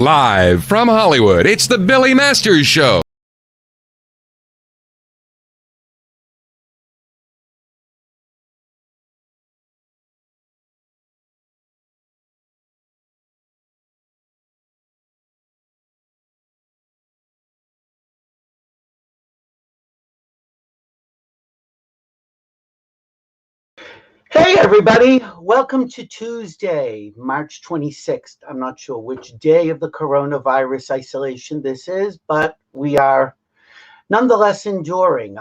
Live from Hollywood, it's the Billy Masters Show. Hey everybody, welcome to Tuesday, March 26th. I'm not sure which day of the coronavirus isolation this is, but we are nonetheless enduring.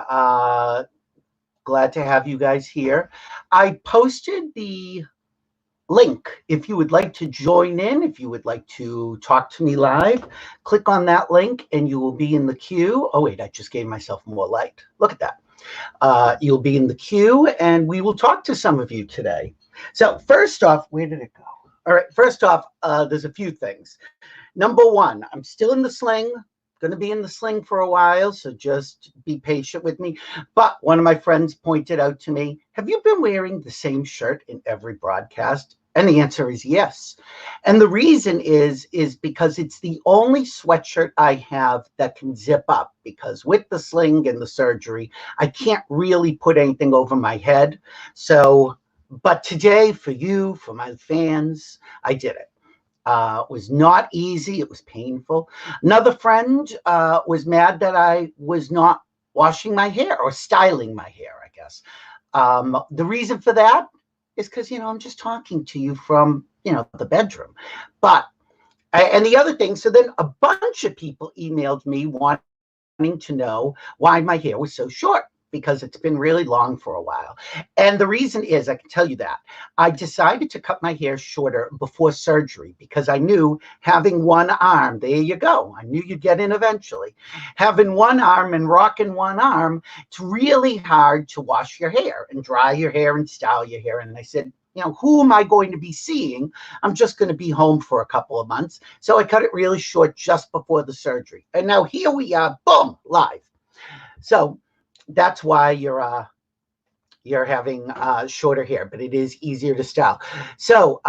Glad to have you guys here. I posted the link. If you would like to join in, if you would like to talk to me live, click on that link and you will be in the queue. Oh wait, I just gave myself more light. Look at that. You'll be in the queue and we will talk to some of you today. So first off, where did it go? All right, first off, there's a few things. Number one, I'm still in the sling, going to be in the sling for a while, so just be patient with me. But one of my friends pointed out to me, have you been wearing the same shirt in every broadcast? And the answer is yes. And the reason is because it's the only sweatshirt I have that can zip up, because with the sling and the surgery, I can't really put anything over my head. So, but today for you, for my fans, I did it. It was not easy. It was painful. Another friend was mad that I was not washing my hair or styling my hair, I guess. The reason for that is because, I'm just talking to you from, the bedroom. But, and the other thing, so then a bunch of people emailed me wanting to know why my hair was so short, because it's been really long for a while. And the reason is, I can tell you that, I decided to cut my hair shorter before surgery because I knew having one arm, there you go, I knew you'd get in eventually, having one arm and rocking one arm, it's really hard to wash your hair and dry your hair and style your hair. And I said, who am I going to be seeing? I'm just going to be home for a couple of months. So I cut it really short just before the surgery. And now here we are, boom, live. So that's why you're having shorter hair, but it is easier to style. So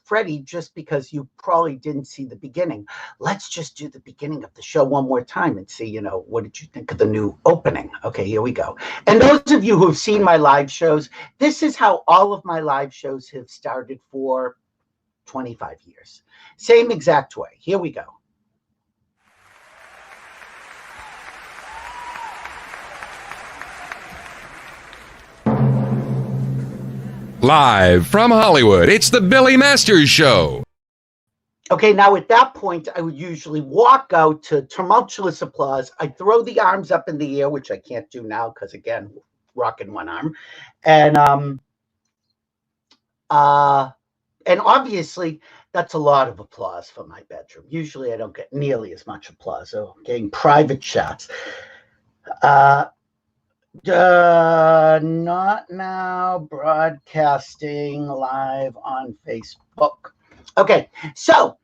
Freddie, just because you probably didn't see the beginning, let's just do the beginning of the show one more time and see, what did you think of the new opening? Okay, here we go. And those of you who have seen my live shows, this is how all of my live shows have started for 25 years. Same exact way. Here we go. Live from Hollywood, it's the Billy Masters Show. Okay, now at that point, I would usually walk out to tumultuous applause. I'd throw the arms up in the air, which I can't do now because, again, rocking one arm. And obviously, that's a lot of applause for my bedroom. Usually, I don't get nearly as much applause. So getting private shots. Not now, broadcasting live on Facebook. Okay, so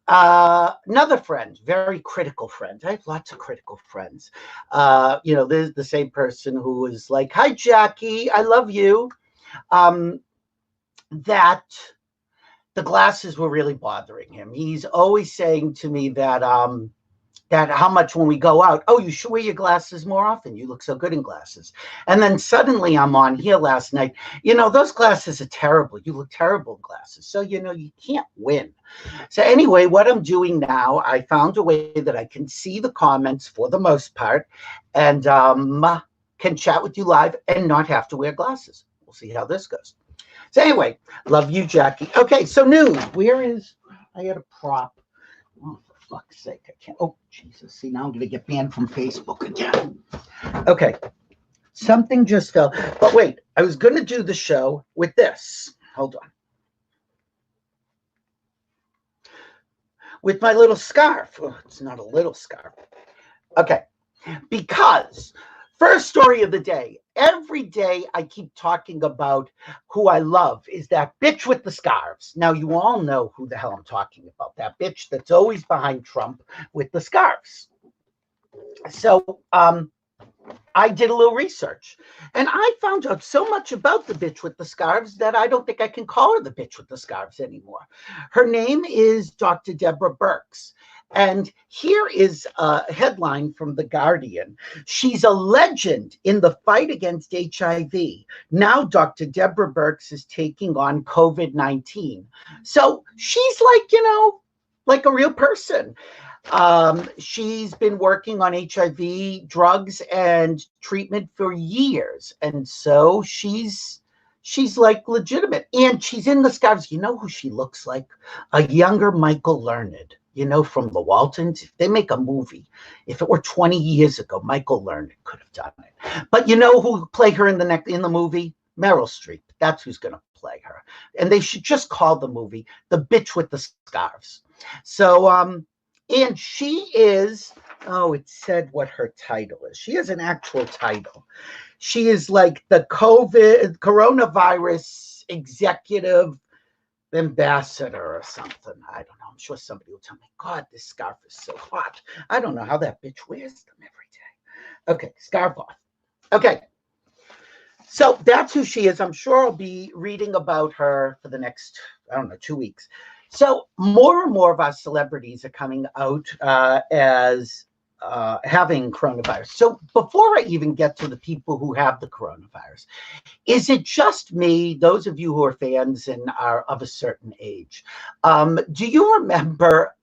another friend, very critical friend. I have lots of critical friends. There's the same person who is like, hi, Jackie, I love you. That the glasses were really bothering him. He's always saying to me that how much when we go out, oh, you should wear your glasses more often. You look so good in glasses. And then suddenly I'm on here last night. Those glasses are terrible. You look terrible in glasses. So, you can't win. So anyway, what I'm doing now, I found a way that I can see the comments for the most part and can chat with you live and not have to wear glasses. We'll see how this goes. So anyway, love you, Jackie. Okay, so news. I had a prop. Oh, fuck's sake, I can't. Oh, Jesus. See, now I'm going to get banned from Facebook again. Okay. Something just fell. But wait, I was going to do the show with this. Hold on. With my little scarf. Oh, it's not a little scarf. Okay. Because first story of the day. Every day I keep talking about who I love is that bitch with the scarves. Now, you all know who the hell I'm talking about. That bitch that's always behind Trump with the scarves. So I did a little research. And I found out so much about the bitch with the scarves that I don't think I can call her the bitch with the scarves anymore. Her name is Dr. Deborah Birx. And here is a headline from The Guardian. She's a legend in the fight against HIV. Now Dr. Deborah Birx is taking on COVID-19. So she's like, like a real person. She's been working on HIV drugs and treatment for years. And so she's like legitimate. And she's in the scarves. You know who she looks like? A younger Michael Learned. From the Waltons. If they make a movie, if it were 20 years ago, Michael Learned could have done it. But you know who played her in the movie? Meryl Streep. That's who's going to play her. And they should just call the movie The Bitch with the Scarves. So, and she is, it said what her title is. She has an actual title. She is like the coronavirus executive ambassador or something. I don't know. I'm sure somebody will tell me, God, this scarf is so hot. I don't know how that bitch wears them every day. Okay, scarf off. Okay. So that's who she is. I'm sure I'll be reading about her for the next, 2 weeks. So more and more of our celebrities are coming out as having coronavirus. So before I even get to the people who have the coronavirus, is it just me, those of you who are fans and are of a certain age, do you remember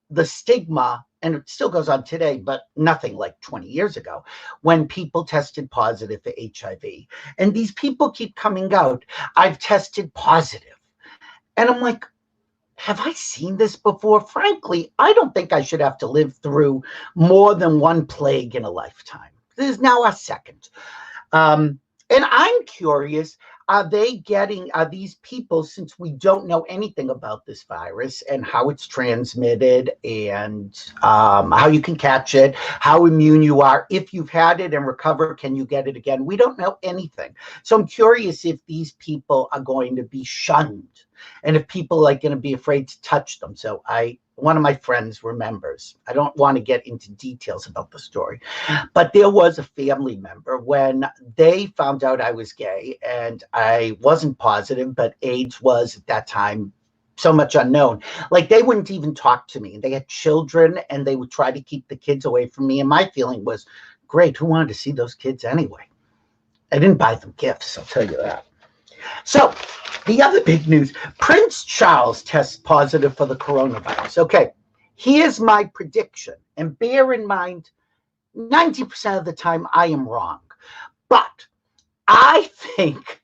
the stigma, and it still goes on today, but nothing like 20 years ago, when people tested positive for HIV? And these people keep coming out, I've tested positive. And I'm like, have I seen this before? Frankly, I don't think I should have to live through more than one plague in a lifetime. This is now our second. And I'm curious, are these people, since we don't know anything about this virus and how it's transmitted and how you can catch it, how immune you are, if you've had it and recover, can you get it again? We don't know anything. So I'm curious if these people are going to be shunned and if people are going to be afraid to touch them. So one of my friends remembers. I don't want to get into details about the story, but there was a family member when they found out I was gay and I wasn't positive, but AIDS was at that time so much unknown. Like they wouldn't even talk to me. They had children and they would try to keep the kids away from me. And my feeling was, great, who wanted to see those kids anyway? I didn't buy them gifts, I'll tell you that. So the other big news, Prince Charles tests positive for the coronavirus. Okay, here's my prediction. And bear in mind, 90% of the time I am wrong. But I think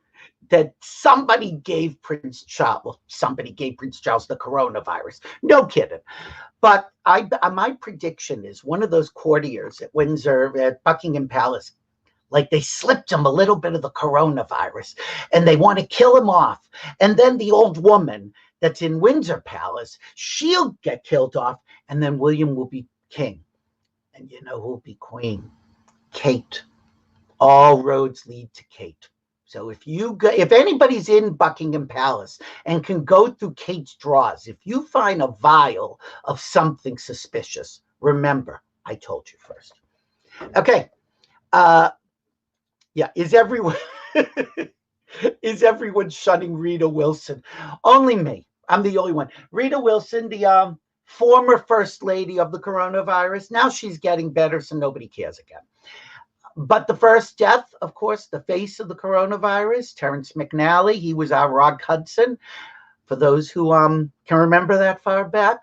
that somebody gave Prince Charles the coronavirus. No kidding. But my prediction is one of those courtiers at Windsor, at Buckingham Palace, like they slipped him a little bit of the coronavirus and they want to kill him off. And then the old woman that's in Windsor Palace, she'll get killed off. And then William will be king. And you know who'll be queen? Kate. All roads lead to Kate. So if anybody's in Buckingham Palace and can go through Kate's drawers, if you find a vial of something suspicious, remember, I told you first. Okay. Yeah, is everyone shunning Rita Wilson? Only me. I'm the only one. Rita Wilson, the former first lady of the coronavirus. Now she's getting better, so nobody cares again. But the first death, of course, the face of the coronavirus, Terrence McNally. He was our Rock Hudson. For those who can remember that far back.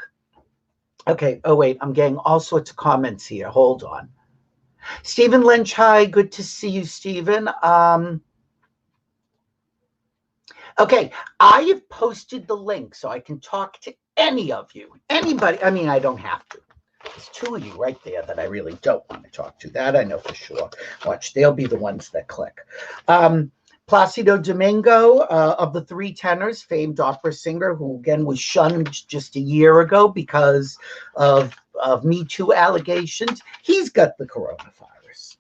Okay. Oh wait, I'm getting all sorts of comments here. Hold on. Stephen Lynch, hi, good to see you, Stephen. Okay, I have posted the link so I can talk to any of you, anybody. I mean, I don't have to. There's two of you right there that I really don't want to talk to. That I know for sure. Watch, they'll be the ones that click. Placido Domingo of the Three Tenors, famed opera singer, who again was shunned just a year ago because of Me Too allegations. He's got the coronavirus.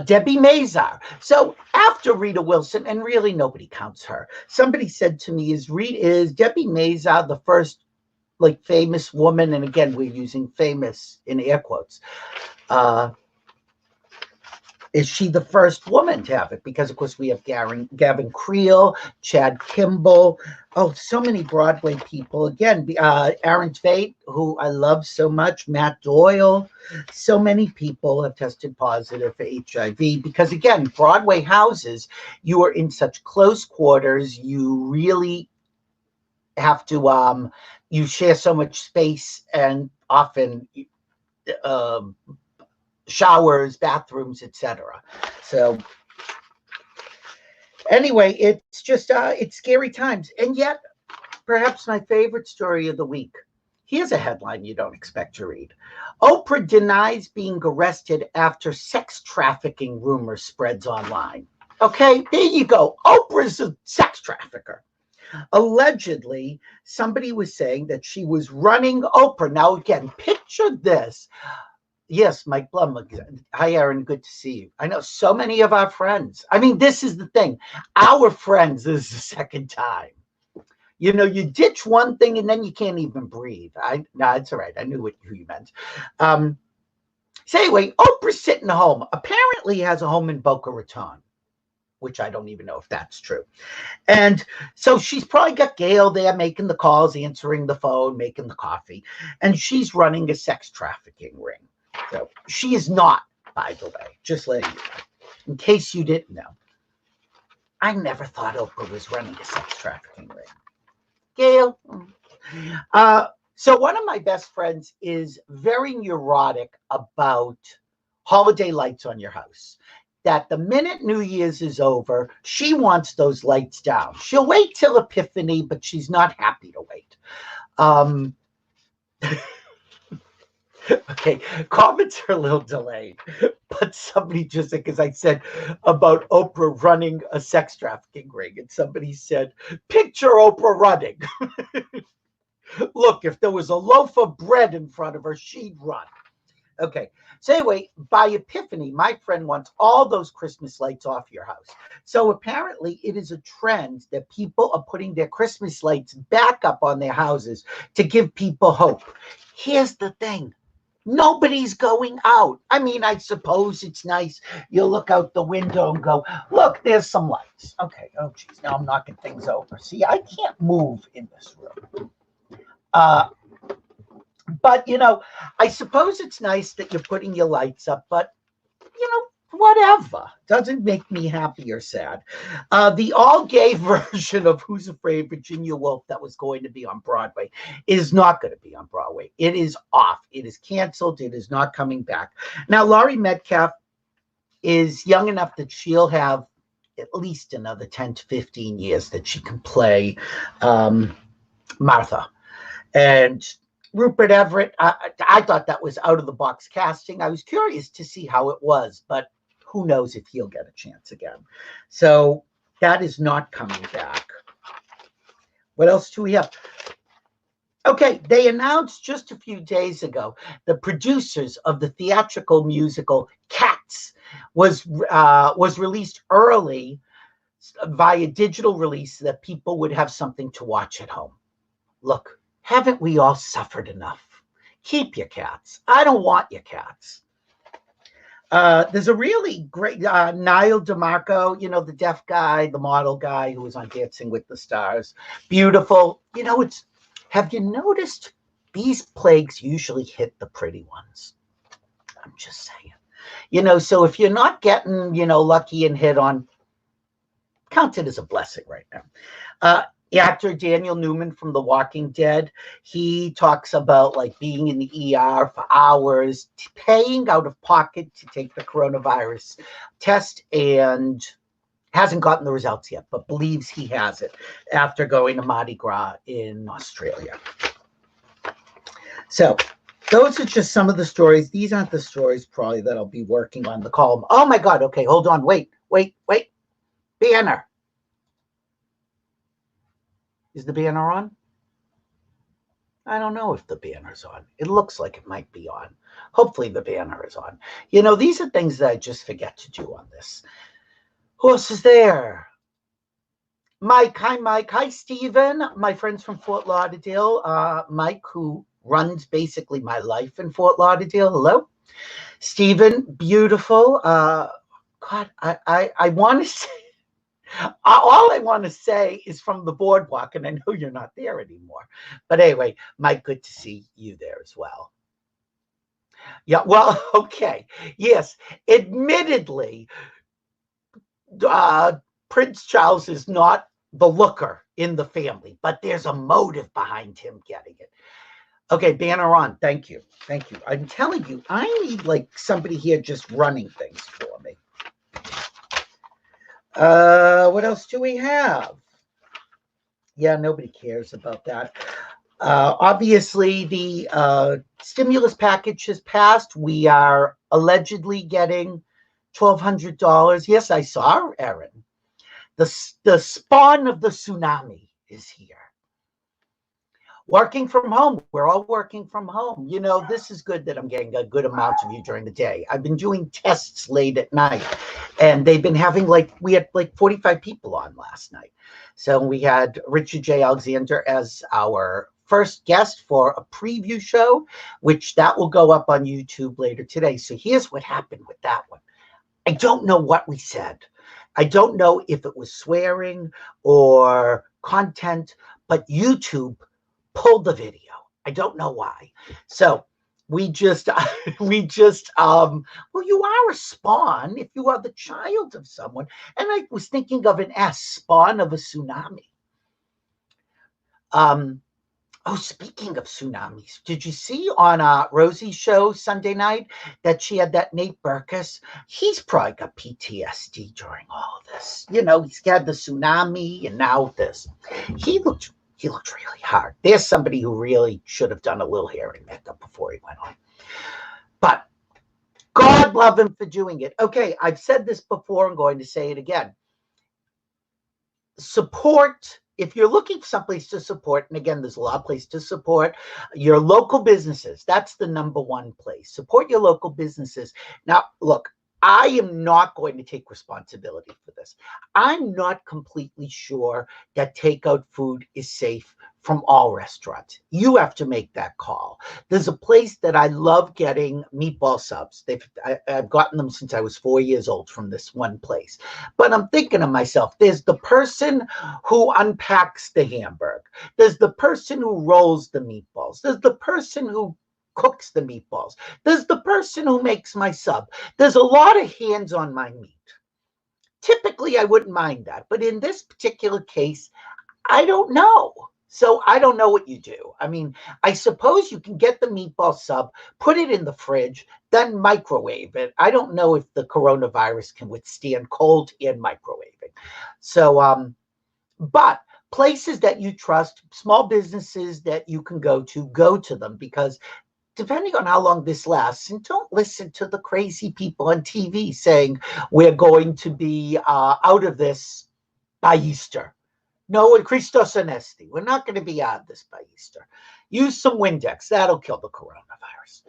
Debbie Mazar. So after Rita Wilson, and really nobody counts her, somebody said to me, is Debbie Mazar the first like famous woman? And again, we're using famous in air quotes. Is she the first woman to have it? Because, of course, we have Gavin Creel, Chad Kimball, so many Broadway people. Again, Aaron Tveit, who I love so much, Matt Doyle. So many people have tested positive for HIV because, again, Broadway houses, you are in such close quarters. You really have to, you share so much space and often showers, bathrooms, etc. So anyway, it's just it's scary times. And yet, perhaps my favorite story of the week. Here's a headline you don't expect to read. Oprah denies being arrested after sex trafficking rumor spreads online. Okay, there you go. Oprah's a sex trafficker. Allegedly, somebody was saying that she was running Oprah. Now, again, picture this. Yes, Mike Blum. Hi, Erin. Good to see you. I know so many of our friends. I mean, this is the thing. Our friends, this is the second time. You know, you ditch one thing and then you can't even breathe. No, it's all right. I knew who you meant. So anyway, Oprah's sitting home. Apparently has a home in Boca Raton, which I don't even know if that's true. And so she's probably got Gail there making the calls, answering the phone, making the coffee. And she's running a sex trafficking ring. So she is not, by the way, just letting you know, in case you didn't know. I never thought Oprah was running a sex trafficking ring. Gail. So one of my best friends is very neurotic about holiday lights on your house. That the minute New Year's is over, she wants those lights down. She'll wait till Epiphany, but she's not happy to wait. Okay, comments are a little delayed, but somebody just said, because I said about Oprah running a sex trafficking ring, and somebody said, picture Oprah running. Look, if there was a loaf of bread in front of her, she'd run. Okay, so anyway, by Epiphany, my friend wants all those Christmas lights off your house. So apparently it is a trend that people are putting their Christmas lights back up on their houses to give people hope. Here's the thing. Nobody's going out. I mean, I suppose it's nice. You look out the window and go, look, there's some lights. Okay, oh, geez, now I'm knocking things over. See, I can't move in this room. But, you know, I suppose it's nice that you're putting your lights up, but, you know, whatever. Doesn't make me happy or sad. The all-gay version of Who's Afraid of Virginia Woolf that was going to be on Broadway is not going to be on Broadway. It is off. It is canceled. It is not coming back. Now, Laurie Metcalf is young enough that she'll have at least another 10 to 15 years that she can play Martha. And Rupert Everett, I thought that was out of the box casting. I was curious to see how it was, but who knows if he'll get a chance again. So that is not coming back. What else do we have? Okay, they announced just a few days ago the producers of the theatrical musical Cats was released early via digital release so that people would have something to watch at home. Look, haven't we all suffered enough? Keep your cats. I don't want your cats. There's a really great Niall DeMarco, you know, the deaf guy, the model guy who was on Dancing with the Stars. Beautiful. You know, have you noticed these plagues usually hit the pretty ones? I'm just saying. You know, so if you're not getting, you know, lucky and hit on, count it as a blessing right now. Actor Daniel Newman from The Walking Dead, he talks about like being in the ER for hours, paying out of pocket to take the coronavirus test, and hasn't gotten the results yet, but believes he has it after going to Mardi Gras in Australia. So those are just some of the stories. These aren't the stories probably that I'll be working on the column. Oh my God. Okay, hold on. Wait. Banner. Is the banner on? I don't know if the banner's on. It looks like it might be on. Hopefully the banner is on. You know, these are things that I just forget to do on this. Who else is there? Mike. Hi, Mike. Hi, Stephen. My friends from Fort Lauderdale. Mike, who runs basically my life in Fort Lauderdale. Hello. Stephen, beautiful. God, I want to say, all I want to say is from the boardwalk, and I know you're not there anymore. But anyway, Mike, good to see you there as well. Yeah, well, okay. Yes, admittedly, Prince Charles is not the looker in the family, but there's a motive behind him getting it. Okay, banner on. Thank you. Thank you. I'm telling you, I need like somebody here just running things for me. What else do we have? Yeah, nobody cares about that. Obviously, the stimulus package has passed. We are allegedly getting $1,200. Yes, I saw, Erin. The spawn of the tsunami is here. Working from home. We're all working from home. You know, this is good that I'm getting a good amount of you during the day. I've been doing tests late at night, and they've been having we had 45 people on last night. So we had Richard J. Alexander as our first guest for a preview show, which that will go up on YouTube later today. So here's what happened with that one. I don't know what we said. I don't know if it was swearing or content, but YouTube pulled the video. I don't know why. So we just well, you are a spawn if you are the child of someone. And I was thinking of an S, spawn of a tsunami. Oh, speaking of tsunamis, did you see on Rosie's show Sunday night that she had that Nate Berkus? He's probably got PTSD during all of this. You know, he's had the tsunami and now this. He looked really hard. There's somebody who really should have done a little hair and makeup before he went on. But God love him for doing it. Okay, I've said this before. I'm going to say it again. Support. If you're looking for someplace to support, and again, there's a lot of places to support your local businesses. That's the number one place. Support your local businesses. Now, look, I am not going to take responsibility for this. I'm not completely sure that takeout food is safe from all restaurants. You have to make that call. There's a place that I love getting meatball subs. I've gotten them since I was 4 years old from this one place. But I'm thinking to myself, there's the person who unpacks the hamburger. There's the person who rolls the meatballs. There's the person who cooks the meatballs. There's the person who makes my sub. There's a lot of hands on my meat. Typically, I wouldn't mind that. But in this particular case, I don't know. So I don't know what you do. I mean, I suppose you can get the meatball sub, put it in the fridge, then microwave it. I don't know if the coronavirus can withstand cold and microwaving. So, but places that you trust, small businesses that you can go to them, because depending on how long this lasts, and don't listen to the crazy people on TV saying we're going to be out of this by Easter. No, in Christos Anesti. We're not going to be out of this by Easter. Use some Windex. That'll kill the coronavirus.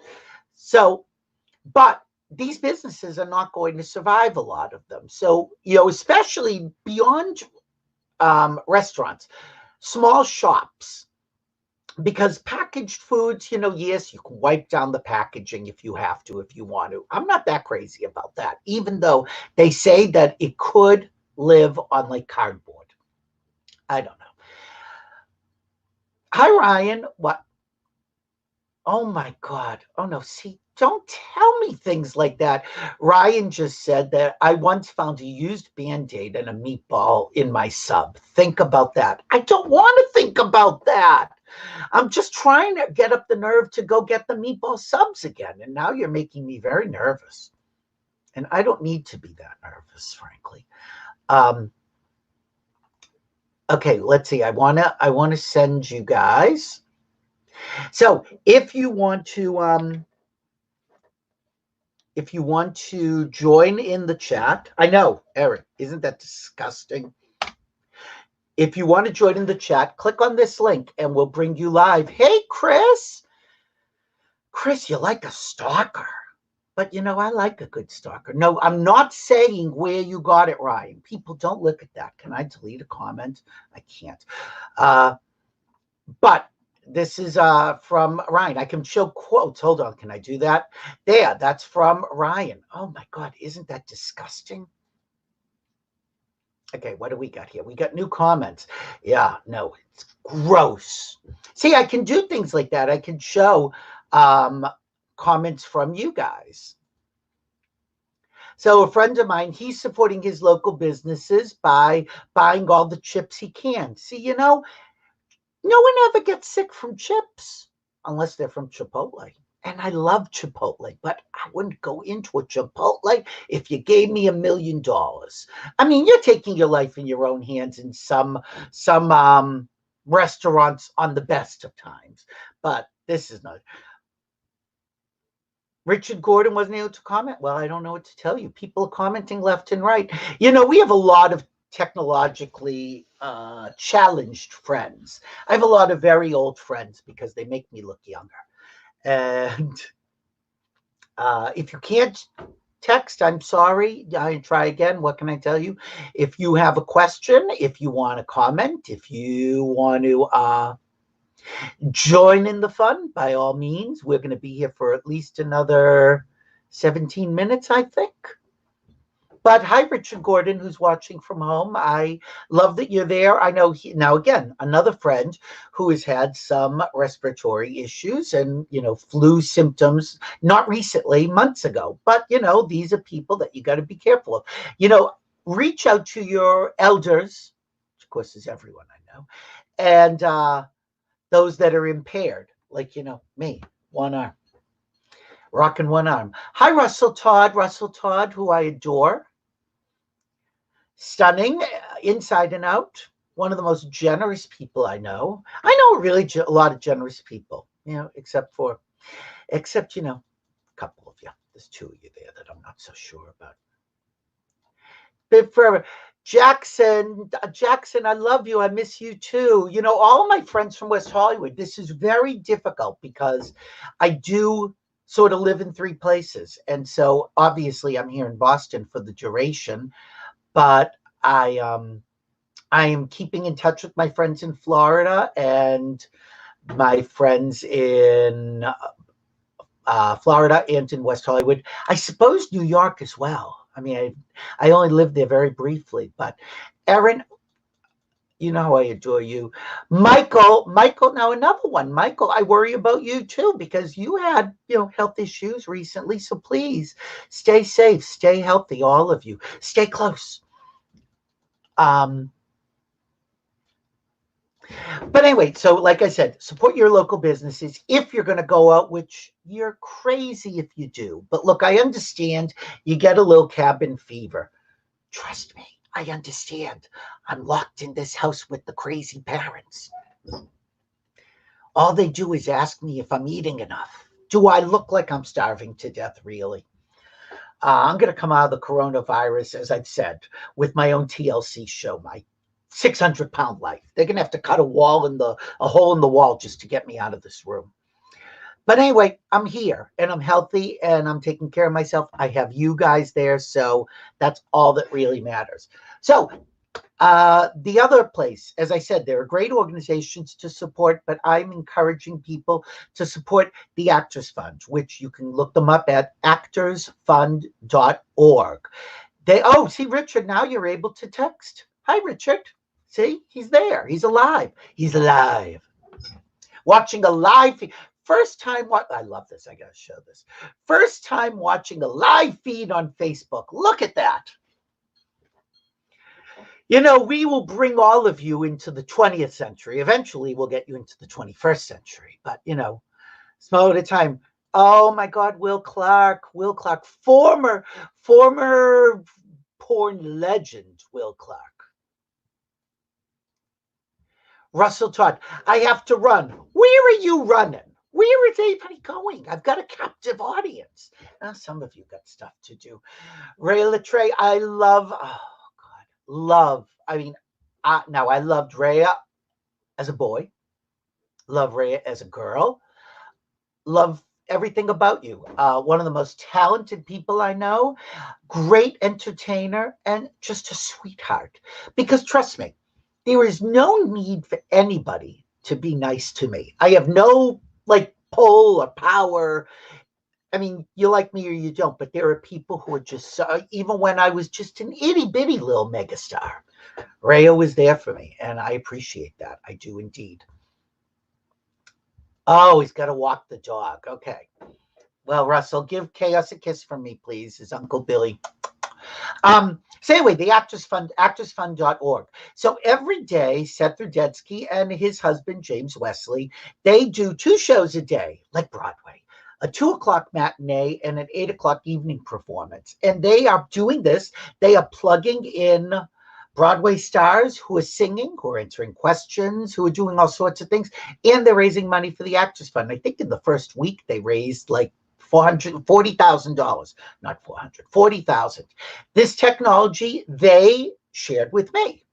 So, but these businesses are not going to survive, a lot of them. So, you know, especially beyond restaurants, small shops, because packaged foods, you know, yes, you can wipe down the packaging if you have to, if you want to. I'm not that crazy about that, even though they say that it could live on like cardboard. I don't know. Hi, Ryan. What? Oh, my God. Oh, no. See, don't tell me things like that. Ryan just said that I once found a used Band-Aid and a meatball in my sub. Think about that. I don't want to think about that. I'm just trying to get up the nerve to go get the meatball subs again. And now you're making me very nervous. And I don't need to be that nervous, frankly. Okay, let's see. I wanna send you guys. So if you want to join in the chat, I know, Erin, isn't that disgusting? If you want to join in the chat, click on this link and we'll bring you live. Hey, Chris. Chris, you're like a stalker. But, you know, I like a good stalker. No, I'm not saying where you got it, Ryan. People, don't look at that. Can I delete a comment? I can't. But This is from Ryan. I can show quotes. Hold on. Can I do that? There, that's from Ryan. Oh my God, isn't that disgusting? Okay, what do we got here? We got new comments. Yeah, no, it's gross. See, I can do things like that. I can show comments from you guys. So a friend of mine, he's supporting his local businesses by buying all the chips he can. See, no one ever gets sick from chips unless they're from Chipotle. And I love Chipotle, but I wouldn't go into a Chipotle if you gave me $1 million. I mean, you're taking your life in your own hands in some restaurants on the best of times, but this is not. Richard Gordon wasn't able to comment. Well, I don't know what to tell you. People are commenting left and right. We have a lot of technologically challenged friends. I have a lot of very old friends because they make me look younger. And if you can't text, I'm sorry. I try again. What can I tell you? If you have a question, if you want to comment, if you want to join in the fun, by all means. We're going to be here for at least another 17 minutes, I think. But hi, Richard Gordon, who's watching from home. I love that you're there. I know now, again, another friend who has had some respiratory issues and, flu symptoms, not recently, months ago. But, these are people that you got to be careful of. Reach out to your elders, which of course is everyone I know, and those that are impaired, like, me, one arm, rocking one arm. Hi, Russell Todd, who I adore. Stunning, inside and out. One of the most generous people I know. I know really a lot of generous people, except a couple of you. There's two of you there that I'm not so sure about. But for Jackson, I love you. I miss you too. All of my friends from West Hollywood, this is very difficult because I do sort of live in 3 places. And so obviously I'm here in Boston for the duration, but I am keeping in touch with my friends in Florida and my friends in Florida and in West Hollywood. I suppose New York as well. I mean, I only lived there very briefly, but Erin, you know how I adore you. Michael, now another one. Michael, I worry about you too because you had, health issues recently. So please stay safe, stay healthy, all of you. Stay close. But anyway, so like I said, support your local businesses if you're going to go out, which you're crazy if you do. But look, I understand you get a little cabin fever. Trust me, I understand. I'm locked in this house with the crazy parents. All they do is ask me if I'm eating enough. Do I look like I'm starving to death, really? I'm going to come out of the coronavirus, as I've said, with my own TLC show, my 600-pound life. They're going to have to cut a hole in the wall just to get me out of this room. But anyway, I'm here and I'm healthy and I'm taking care of myself. I have you guys there. So that's all that really matters. So the other place, as I said, there are great organizations to support, but I'm encouraging people to support the Actors Fund, which you can look them up at actorsfund.org. See, Richard, now you're able to text. Hi, Richard. See, he's there. He's alive. He's alive. Watching a live feed. First time, I love this. I got to show this. First time watching a live feed on Facebook. Look at that. We will bring all of you into the 20th century. Eventually, we'll get you into the 21st century. But, small at a time. Oh, my God, Will Clark, former porn legend, Will Clark. Russell Todd, I have to run. Where are you running? Where is anybody going? I've got a captive audience. Some of you got stuff to do. Ray Latre, I love, I loved Rhea as a boy. Love Rhea as a girl. Love everything about you. One of the most talented people I know. Great entertainer and just a sweetheart. Because trust me, there is no need for anybody to be nice to me. I have no like pull or power. I mean, you like me or you don't, but there are people who are just even when I was just an itty bitty little megastar, Rayo was there for me, and I appreciate that. I do indeed. Oh, he's got to walk the dog. Okay. Well, Russell, give Chaos a kiss from me, please, his Uncle Billy. So anyway, the Actors Fund, actorsfund.org. So every day, Seth Rudetsky and his husband, James Wesley, they do 2 shows a day, like Broadway, a 2:00 matinee and an 8:00 evening performance. And they are doing this. They are plugging in Broadway stars who are singing, who are answering questions, who are doing all sorts of things. And they're raising money for the Actors Fund. I think in the first week, they raised like $440,000, not 400, 40,000. This technology they shared with me.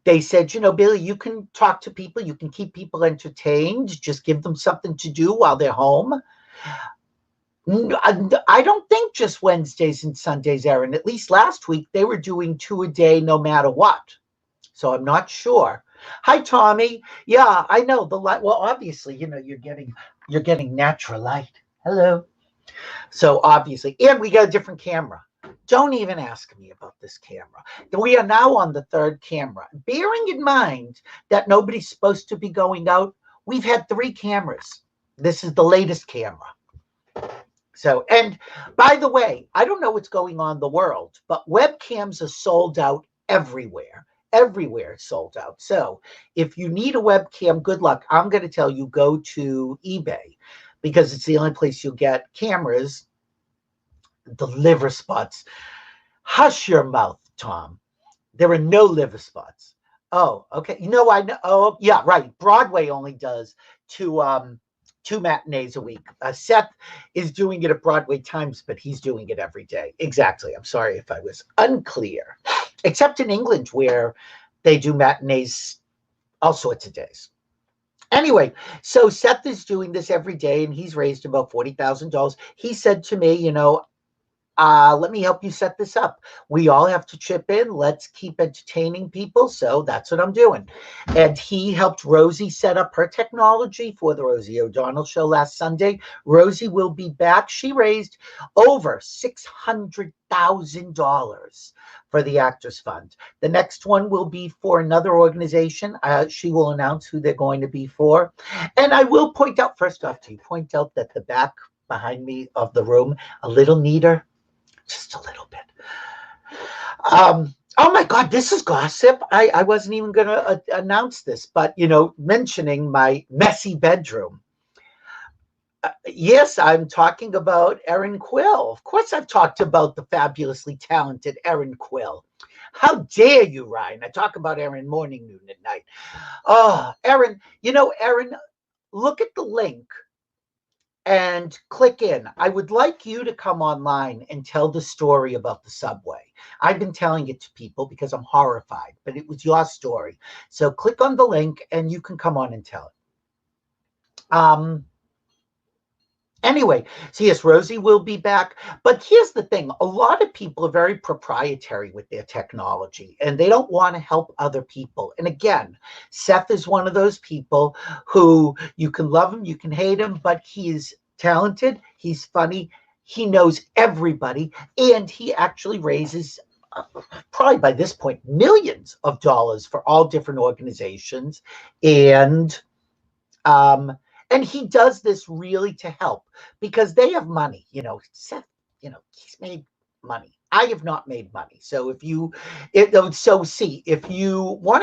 They said, you know, Billy, you can talk to people, you can keep people entertained, just give them something to do while they're home. I don't think just Wednesdays and Sundays, Erin. At least last week, they were doing 2 a day no matter what. So I'm not sure. Hi, Tommy. Yeah, I know the light. Well, obviously, you know, you're getting natural light. Hello. So obviously, and we got a different camera. Don't even ask me about this camera. We are now on the 3rd camera. Bearing in mind that nobody's supposed to be going out, we've had 3 cameras. This is the latest camera. So, and by the way, I don't know what's going on in the world, but webcams are sold out everywhere. Everywhere it's sold out. So if you need a webcam, good luck. I'm going to tell you, go to eBay because it's the only place you'll get cameras. The liver spots. Hush your mouth, Tom. There are no liver spots. Oh, okay. You know, I know. Oh, yeah, right. Broadway only does 2 matinees a week. Seth is doing it at Broadway Times, but he's doing it every day. Exactly. I'm sorry if I was unclear. Except in England, where they do matinees all sorts of days. Anyway, so Seth is doing this every day, and he's raised about $40,000. He said to me, you know, let me help you set this up. We all have to chip in. Let's keep entertaining people. So that's what I'm doing. And he helped Rosie set up her technology for the Rosie O'Donnell show last Sunday. Rosie will be back. She raised over $600,000 for the Actors Fund. The next one will be for another organization. She will announce who they're going to be for. And I will point out, first off, to point out that the back behind me of the room, a little neater. Just a little bit. Oh my God, this is gossip. I wasn't even going to announce this, but, you know, mentioning my messy bedroom. Yes, I'm talking about Erin Quill. Of course, I've talked about the fabulously talented Erin Quill. How dare you, Ryan? I talk about Erin morning, noon, and night. Oh, Erin, you know, Erin, look at the link and click in. I would like you to come online and tell the story about the subway. I've been telling it to people because I'm horrified, but it was your story. So click on the link and you can come on and tell it. Anyway, so yes, Rosie will be back. But here's the thing. A lot of people are very proprietary with their technology, and they don't want to help other people. And again, Seth is one of those people who you can love him, you can hate him, but he is talented, he's funny, he knows everybody, and he actually raises probably by this point millions of dollars for all different organizations. And he does this really to help because they have money. You know, Seth, you know, he's made money. I have not made money. So if you want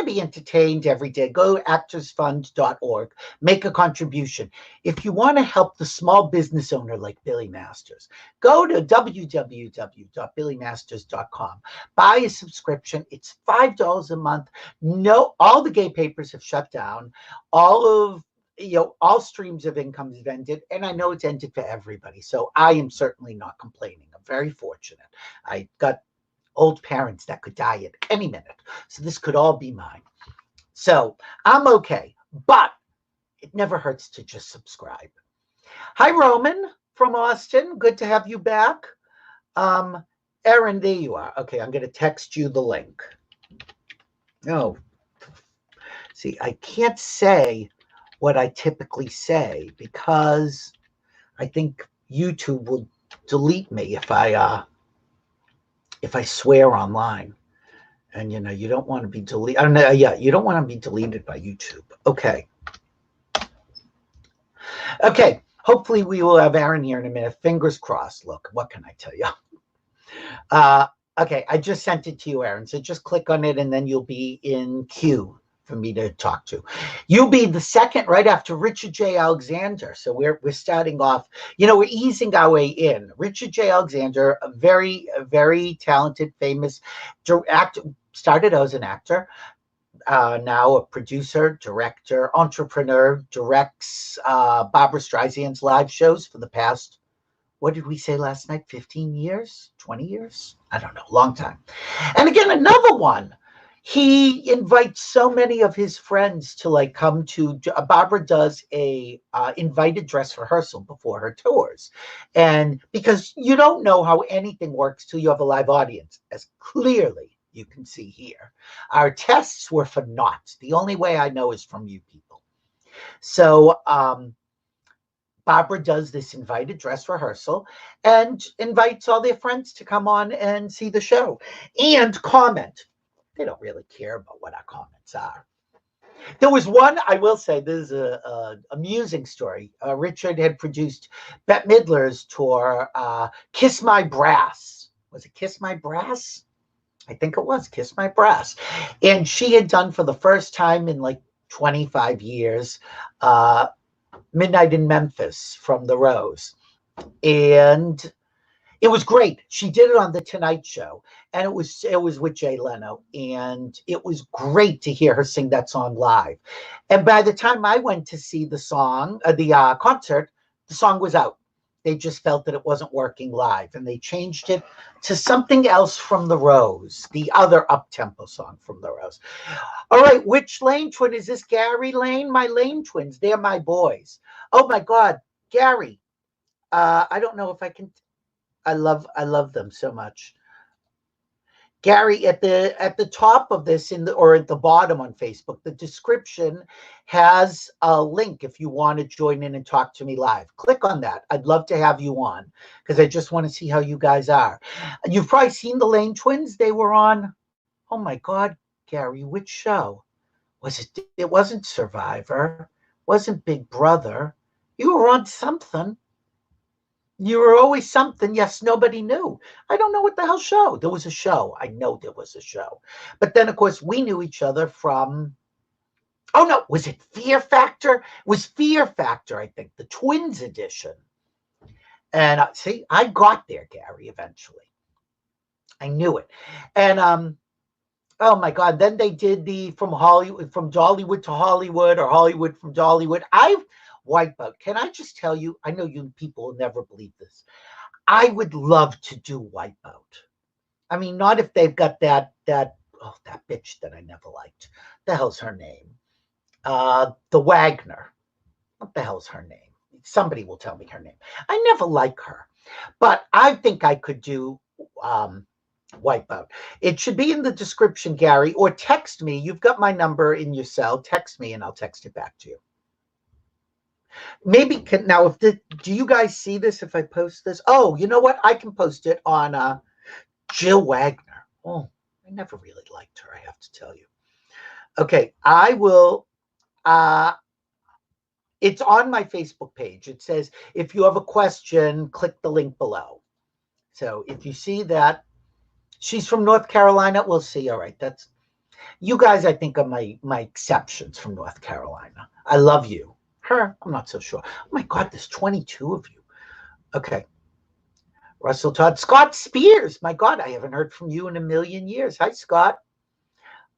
to be entertained every day, go to actorsfund.org, make a contribution. If you want to help the small business owner like Billy Masters, go to www.billymasters.com. Buy a subscription. It's $5 a month. No, all the gay papers have shut down. All streams of income is ended, and I know it's ended for everybody. So I am certainly not complaining. I'm very fortunate. I got old parents that could die at any minute. So this could all be mine. So I'm okay, but it never hurts to just subscribe. Hi, Roman from Austin. Good to have you back. Erin, there you are. Okay, I'm going to text you the link. Oh, See, I can't say what I typically say because I think YouTube will delete me if I swear online. And you don't want to be deleted. I don't know. Yeah, you don't want to be deleted by YouTube. Okay. Okay. Hopefully we will have Erin here in a minute. Fingers crossed. Look, what can I tell you? Okay, I just sent it to you, Erin. So just click on it and then you'll be in queue for me to talk to. You'll be the second right after Richard J. Alexander. So we're starting off, we're easing our way in. Richard J. Alexander, a very talented, famous actor, started as an actor, now a producer, director, entrepreneur, directs Barbra Streisand's live shows for the past, what did we say last night? 15 years? 20 years? I don't know, long time. And again, another one. He invites so many of his friends to come to, Barbara does a invited dress rehearsal before her tours. And because you don't know how anything works till you have a live audience, as clearly you can see here. Our tests were for naught. The only way I know is from you people. So Barbara does this invited dress rehearsal and invites all their friends to come on and see the show and comment. They don't really care about what our comments are. There was one, I will say, this is a amusing story. Richard had produced Bette Midler's tour, Kiss My Brass. Was it Kiss My Brass? I think it was Kiss My Brass. And she had done for the first time in 25 years, Midnight in Memphis from The Rose. And it was great. She did it on The Tonight Show, and it was with Jay Leno, and it was great to hear her sing that song live. And by the time I went to see the concert, the song was out. They just felt that it wasn't working live, and they changed it to something else from The Rose, the other up-tempo song from The Rose. All right, which Lane twin is this? Gary Lane? My Lane twins. They're my boys. Oh my God, Gary. I don't know if I can. I love them so much. Gary, at the top of this or at the bottom on Facebook, the description has a link if you want to join in and talk to me live. Click on that. I'd love to have you on because I just want to see how you guys are. You've probably seen the Lane twins. They were on, oh my God, Gary, which show? Was it? It wasn't Survivor. Wasn't Big Brother. You were on something. You were always something. Yes, nobody knew. I don't know what the hell show. There was a show. I know there was a show. But then, of course, we knew each other from, oh no, was it Fear Factor? It was Fear Factor, I think, the Twins edition. And see, I got there, Gary, eventually. I knew it. And oh my God, then they did the from Dollywood to Hollywood, or Hollywood from Dollywood. Wipeout. Can I just tell you, I know you people will never believe this. I would love to do Wipeout. I mean, not if they've got that bitch that I never liked. The hell's her name? The Wagner. What the hell's her name? Somebody will tell me her name. I never like her. But I think I could do Wipeout. It should be in the description, Gary, or text me. You've got my number in your cell. Text me and I'll text it back to you. Maybe now do you guys see this if I post this? Oh, you know what? I can post it on Jill Wagner. Oh, I never really liked her, I have to tell you. Okay, I will. It's on my Facebook page. It says, if you have a question, click the link below. So if you see that, she's from North Carolina, we'll see. All right, that's you guys, I think, are my exceptions from North Carolina. I love you. Her, I'm not so sure. Oh my God, there's 22 of you. Okay. Russell Todd. Scott Spears. My God, I haven't heard from you in a million years. Hi, Scott.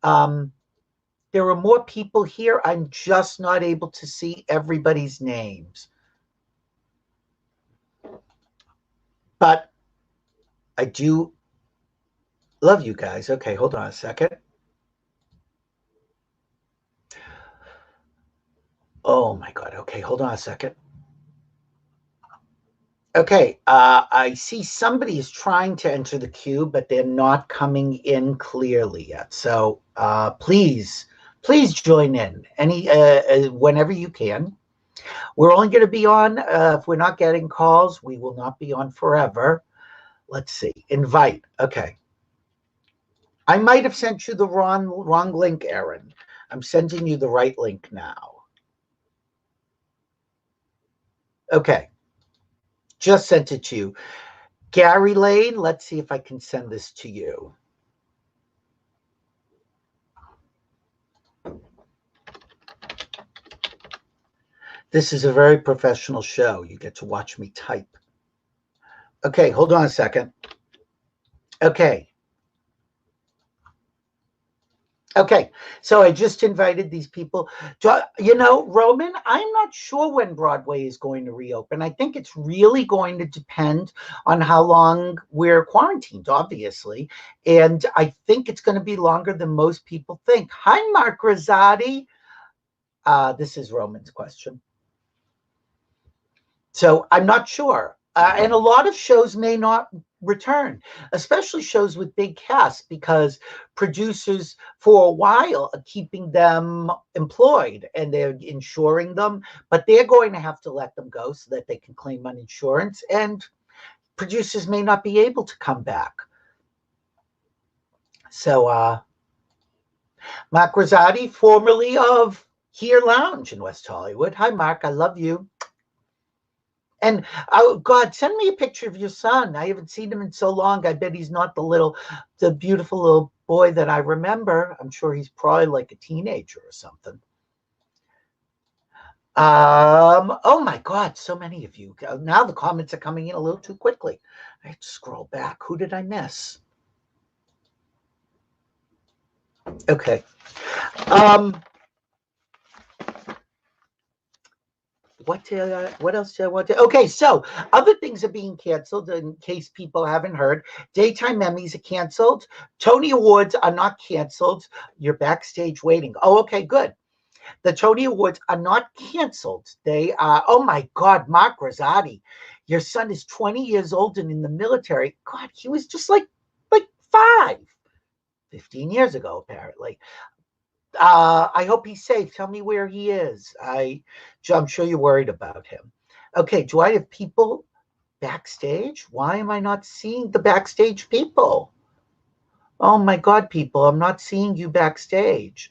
There are more people here. I'm just not able to see everybody's names. But I do love you guys. Okay, hold on a second. Oh my God. Okay, hold on a second. Okay, I see somebody is trying to enter the queue, but they're not coming in clearly yet. So please Please join in whenever you can. We're only going to be on, if we're not getting calls, we will not be on forever. Let's see. Invite. Okay. I might have sent you the wrong link, Erin. I'm sending you the right link now. Okay. Just sent it to you. Gary Lane, let's see if I can send this to you. This is a very professional show. You get to watch me type. Okay, hold on a second. Okay. Okay, so I just invited these people. You know, Roman, I'm not sure when Broadway is going to reopen. I think it's really going to depend on how long we're quarantined, obviously. And I think it's going to be longer than most people think. Hi, Mark Rosati. This is Roman's question. So I'm not sure. And a lot of shows may not return, especially shows with big casts, because producers for a while are keeping them employed and they're insuring them, but they're going to have to let them go so that they can claim on insurance, and producers may not be able to come back. So Mark Rosati, formerly of Here Lounge in West Hollywood. Hi, Mark. I love you. And oh God, send me a picture of your son. I haven't seen him in so long. I bet he's not the beautiful little boy that I remember. I'm sure he's probably like a teenager or something. Oh my God, so many of you. Now the comments are coming in a little too quickly. I have to scroll back. Who did I miss? Okay. What else do I want to? Okay, so other things are being canceled in case people haven't heard. Daytime Emmys are canceled. Tony Awards are not canceled. You're backstage waiting. Oh, okay, good. The Tony Awards are not canceled. They are, oh my God, Mark Rosati, your son is 20 years old and in the military. God, he was just like 15 years ago, apparently. I hope he's safe. Tell me where he is. I'm sure you're worried about him. Okay, do I have people backstage? Why am I not seeing the backstage people? Oh my God, people, I'm not seeing you backstage.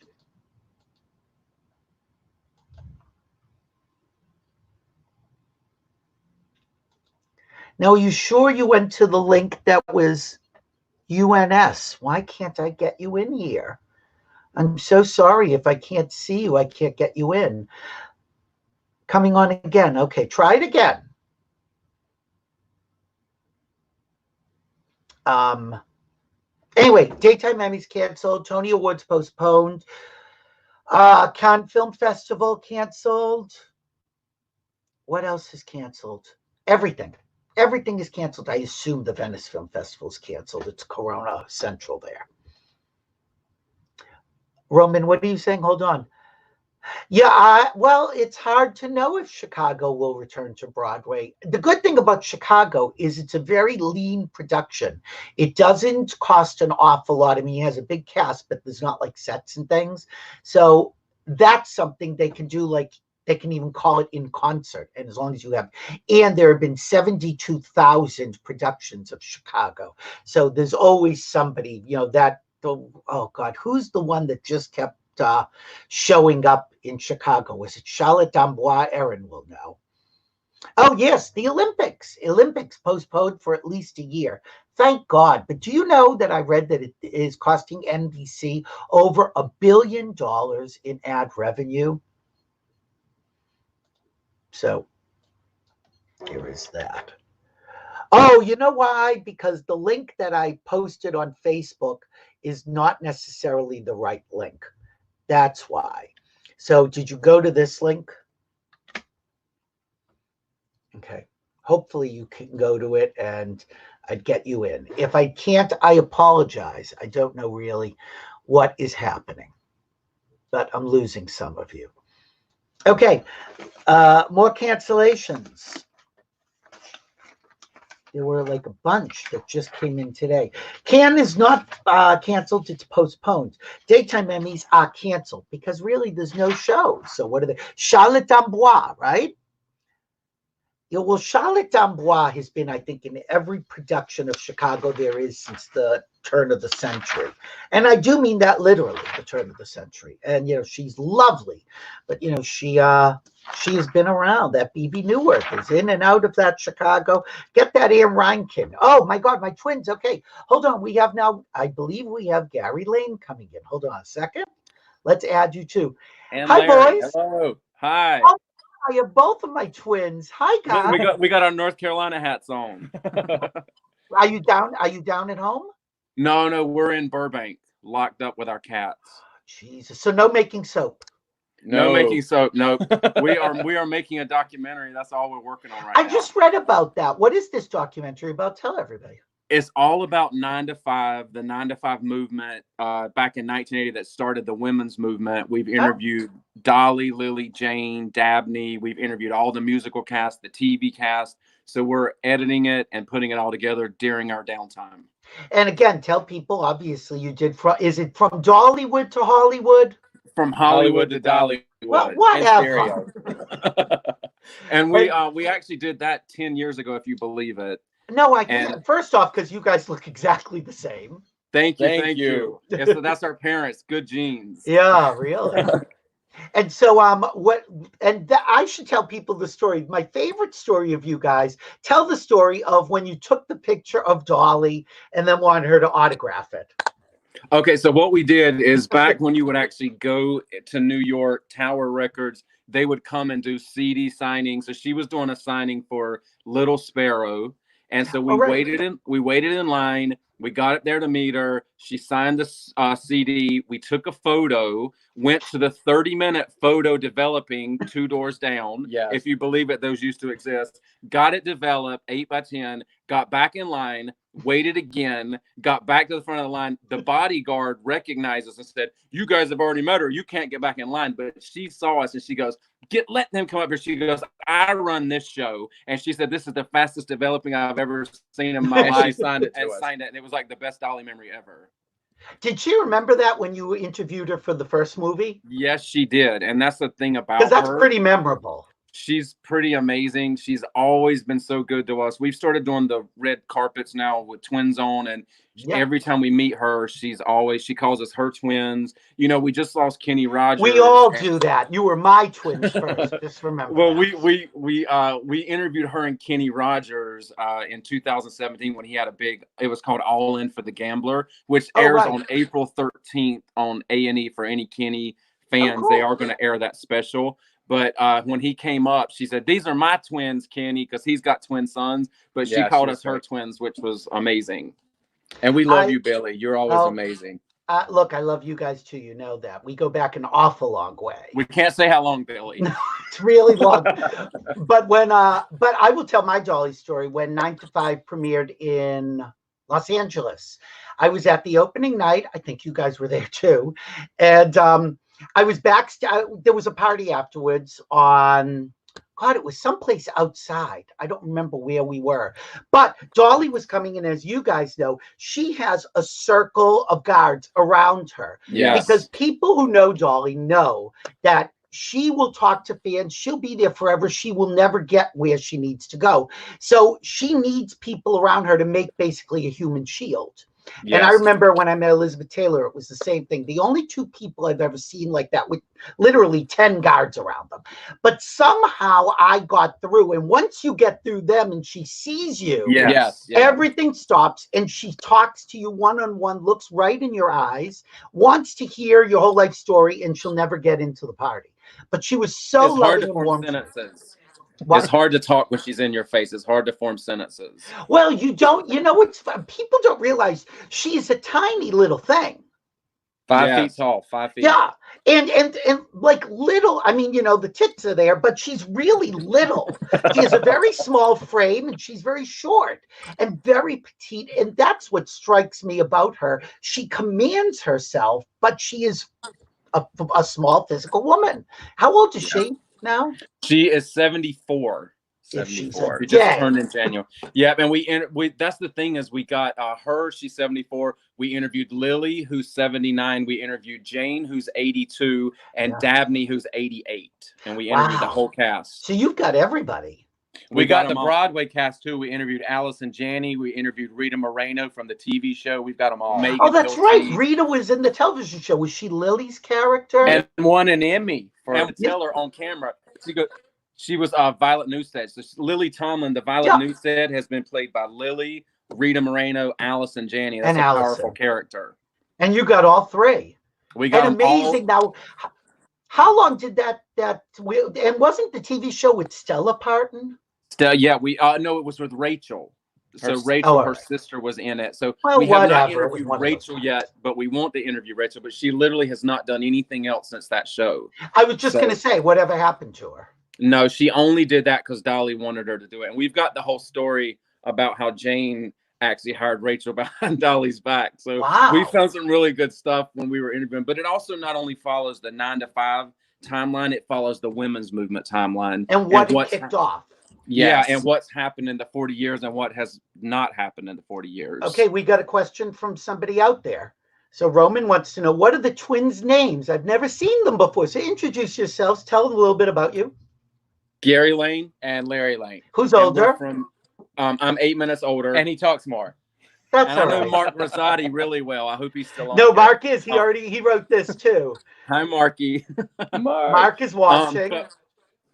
Now, are you sure you went to the link that was UNS? Why can't I get you in here? I'm so sorry if I can't see you, I can't get you in. Coming on again. Okay, try it again. Anyway, Daytime Emmys canceled. Tony Awards postponed. Cannes Film Festival canceled. What else is canceled? Everything. Everything is canceled. I assume the Venice Film Festival is canceled. It's Corona Central there. Roman, what are you saying? Hold on. Yeah, well, it's hard to know if Chicago will return to Broadway. The good thing about Chicago is it's a very lean production. It doesn't cost an awful lot. I mean, he has a big cast, but there's not like sets and things. So that's something they can do. Like they can even call it in concert. And as long as you have, and there have been 72,000 productions of Chicago. So there's always somebody, oh God, who's the one that just kept showing up in Chicago? Was it Charlotte Dambois? Erin will know. Oh, yes, the Olympics. Olympics postponed for at least a year. Thank God. But do you know that I read that it is costing NBC over $1 billion in ad revenue? So here is that. Oh, you know why? Because the link that I posted on Facebook is not necessarily the right link. That's why. So did you go to this link? Okay. Hopefully you can go to it and I'd get you in. If I can't, I apologize. I don't know really what is happening, but I'm losing some of you. Okay. More cancellations. There were like a bunch that just came in today. Cannes is not canceled, it's postponed. Daytime Emmys are canceled because really there's no shows. So what are they? Charlotte d'Amboise, right? Yeah, well, Charlotte d'Amboise has been, I think, in every production of Chicago there is since the turn of the century. And I do mean that literally, the turn of the century. And, she's lovely. But, she has been around. That BB Newark is in and out of that Chicago. Get that Erin Reinkin. Oh, my God, my twins. Okay, hold on. We have now, I believe we have Gary Lane coming in. Hold on a second. Let's add you too. And hi, Larry. boys. Hello. Hi. Oh, I have both of my twins. Hi, guys. We got our North Carolina hats on. Are you down? Are you down at home? No, we're in Burbank, locked up with our cats. Jesus. So no making soap. No making soap. No. we are making a documentary. That's all we're working on right now. I just read about that. What is this documentary about? Tell everybody. It's all about 9 to 5, the 9 to 5 movement back in 1980 that started the women's movement. We've interviewed Dolly, Lily, Jane, Dabney. We've interviewed all the musical cast, the TV cast. So we're editing it and putting it all together during our downtime. And again, tell people, obviously you did, is it from Dollywood to Hollywood? From Hollywood to Dollywood. Well, whatever. And we actually did that 10 years ago, if you believe it. No, I can't. First off, because you guys look exactly the same. Thank you. Yeah, so that's our parents. Good genes. Yeah, really. And so, I should tell people the story. My favorite story of you guys. Tell the story of when you took the picture of Dolly and then wanted her to autograph it. Okay, so what we did is back when you would actually go to New York, Tower Records, they would come and do CD signings. So she was doing a signing for Little Sparrow. And so we waited in line. We got up there to meet her. She signed the CD. We took a photo, went to the 30-minute photo developing 2 doors down. Yes. If you believe it, those used to exist. Got it developed, 8 by 10, got back in line, waited again, got back to the front of the line. The bodyguard recognized us and said, "You guys have already met her. You can't get back in line." But she saw us and she goes, let them come up here. She goes, "I run this show." And she said, "This is the fastest developing I've ever seen in my life." She signed it and it was like the best Dolly memory ever. Did she remember that when you interviewed her for the first movie? Yes, she did. And that's the thing about her. Because that's pretty memorable. She's pretty amazing. She's always been so good to us. We've started doing the red carpets now with twins on, and every time we meet her, she calls us her twins. We just lost Kenny Rogers. We all do that. You were my twins first. Just remember. Well, we interviewed her and Kenny Rogers in 2017 when he had it was called All In for the Gambler, which airs on April 13th on A&E for any Kenny fans. Oh, cool. They are going to air that special. But when he came up, she said, "These are my twins, Kenny," because he's got twin sons. But she called us her twins, which was amazing. And we love you, Billy. You're always amazing. Look, I love you guys too. You know that. We go back an awful long way. We can't say how long, Billy. No, it's really long. But I will tell my Dolly story. When 9 to 5 premiered in Los Angeles, I was at the opening night. I think you guys were there too. And I was backstage. There was a party afterwards it was someplace outside. I don't remember where we were. But Dolly was coming in, as you guys know. She has a circle of guards around her. Yes. Because people who know Dolly know that she will talk to fans. She'll be there forever. She will never get where she needs to go. So she needs people around her to make basically a human shield. Yes. And I remember when I met Elizabeth Taylor, it was the same thing. The only 2 people I've ever seen like that with literally 10 guards around them. But somehow I got through. And once you get through them and she sees you, everything stops. And she talks to you one-on-one, looks right in your eyes, wants to hear your whole life story, and she'll never get into the party. But she was so loving and warm. It's hard to talk when she's in your face. It's hard to form sentences. Well, what's fun? People don't realize she's a tiny little thing. 5 feet tall, 5 feet. Yeah. And like little, the tits are there, but she's really little. She has a very small frame and she's very short and very petite. And that's what strikes me about her. She commands herself, but she is a small physical woman. How old is she now? She is 74. if she's 74. a She just day. turned in January. Yeah, and we that's the thing is we got her, she's 74. We interviewed Lily, who's 79. We interviewed Jane, who's 82, and Dabney, who's 88. And we interviewed the whole cast. So you've got everybody. We got the Broadway cast too. We interviewed Allison Janney. We interviewed Rita Moreno from the TV show. We've got them all. Megan Oh, that's Hilty. right. Rita was in the television show. Was she Lily's character? And won an Emmy for tell her on camera. She was Violet Newstead. So Lily Tomlin, the Violet Newstead, has been played by Lily, Rita Moreno, Allison Janney. That's a powerful character. And you got all three. We got amazing. Now, how long did that and wasn't the TV show with Stella Parton? Yeah, no, it was with Rachel. So Rachel, her sister, was in it. So we have not interviewed Rachel yet, but we want to interview Rachel. But she literally has not done anything else since that show. I was just going to say, whatever happened to her? No, she only did that because Dolly wanted her to do it. And we've got the whole story about how Jane actually hired Rachel behind Dolly's back. So we found some really good stuff when we were interviewing. But it also not only follows the 9 to 5 timeline, it follows the women's movement timeline. And what kicked off. Yeah, and what's happened in the 40 years and what has not happened in the 40 years. Okay, we got a question from somebody out there. So Roman wants to know, what are the twins' names? I've never seen them before. So introduce yourselves. Tell them a little bit about you. Gary Lane and Larry Lane. Who's older? I'm 8 minutes older. And he talks more. That's and all I know right. Mark Rosati really well. I hope he's still on. No, Mark is. He wrote this too. Hi, Marky. Mark is watching.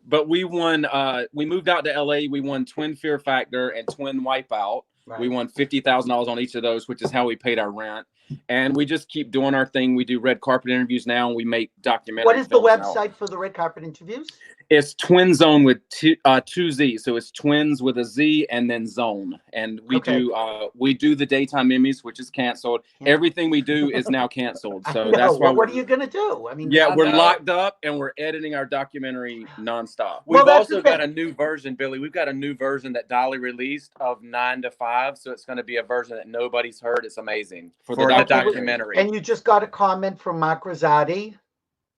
But we won. We moved out to LA. We won Twin Fear Factor and Twin Wipeout. Right. We won $50,000 on each of those, which is how we paid our rent. And we just keep doing our thing. We do red carpet interviews now, and we make documentaries. What is the website for the red carpet interviews? It's Twin Zone with two Z's. So it's twins with a Z and then zone. And we do the daytime Emmys, which is canceled. Yeah. Everything we do is now canceled. So that's why. What are you gonna do? I mean, we're locked up and we're editing our documentary nonstop. We've also got a new version, Billy. We've got a new version that Dolly released of 9 to 5. So it's going to be a version that nobody's heard. It's amazing for the documentary. And you just got a comment from Mark Rosati.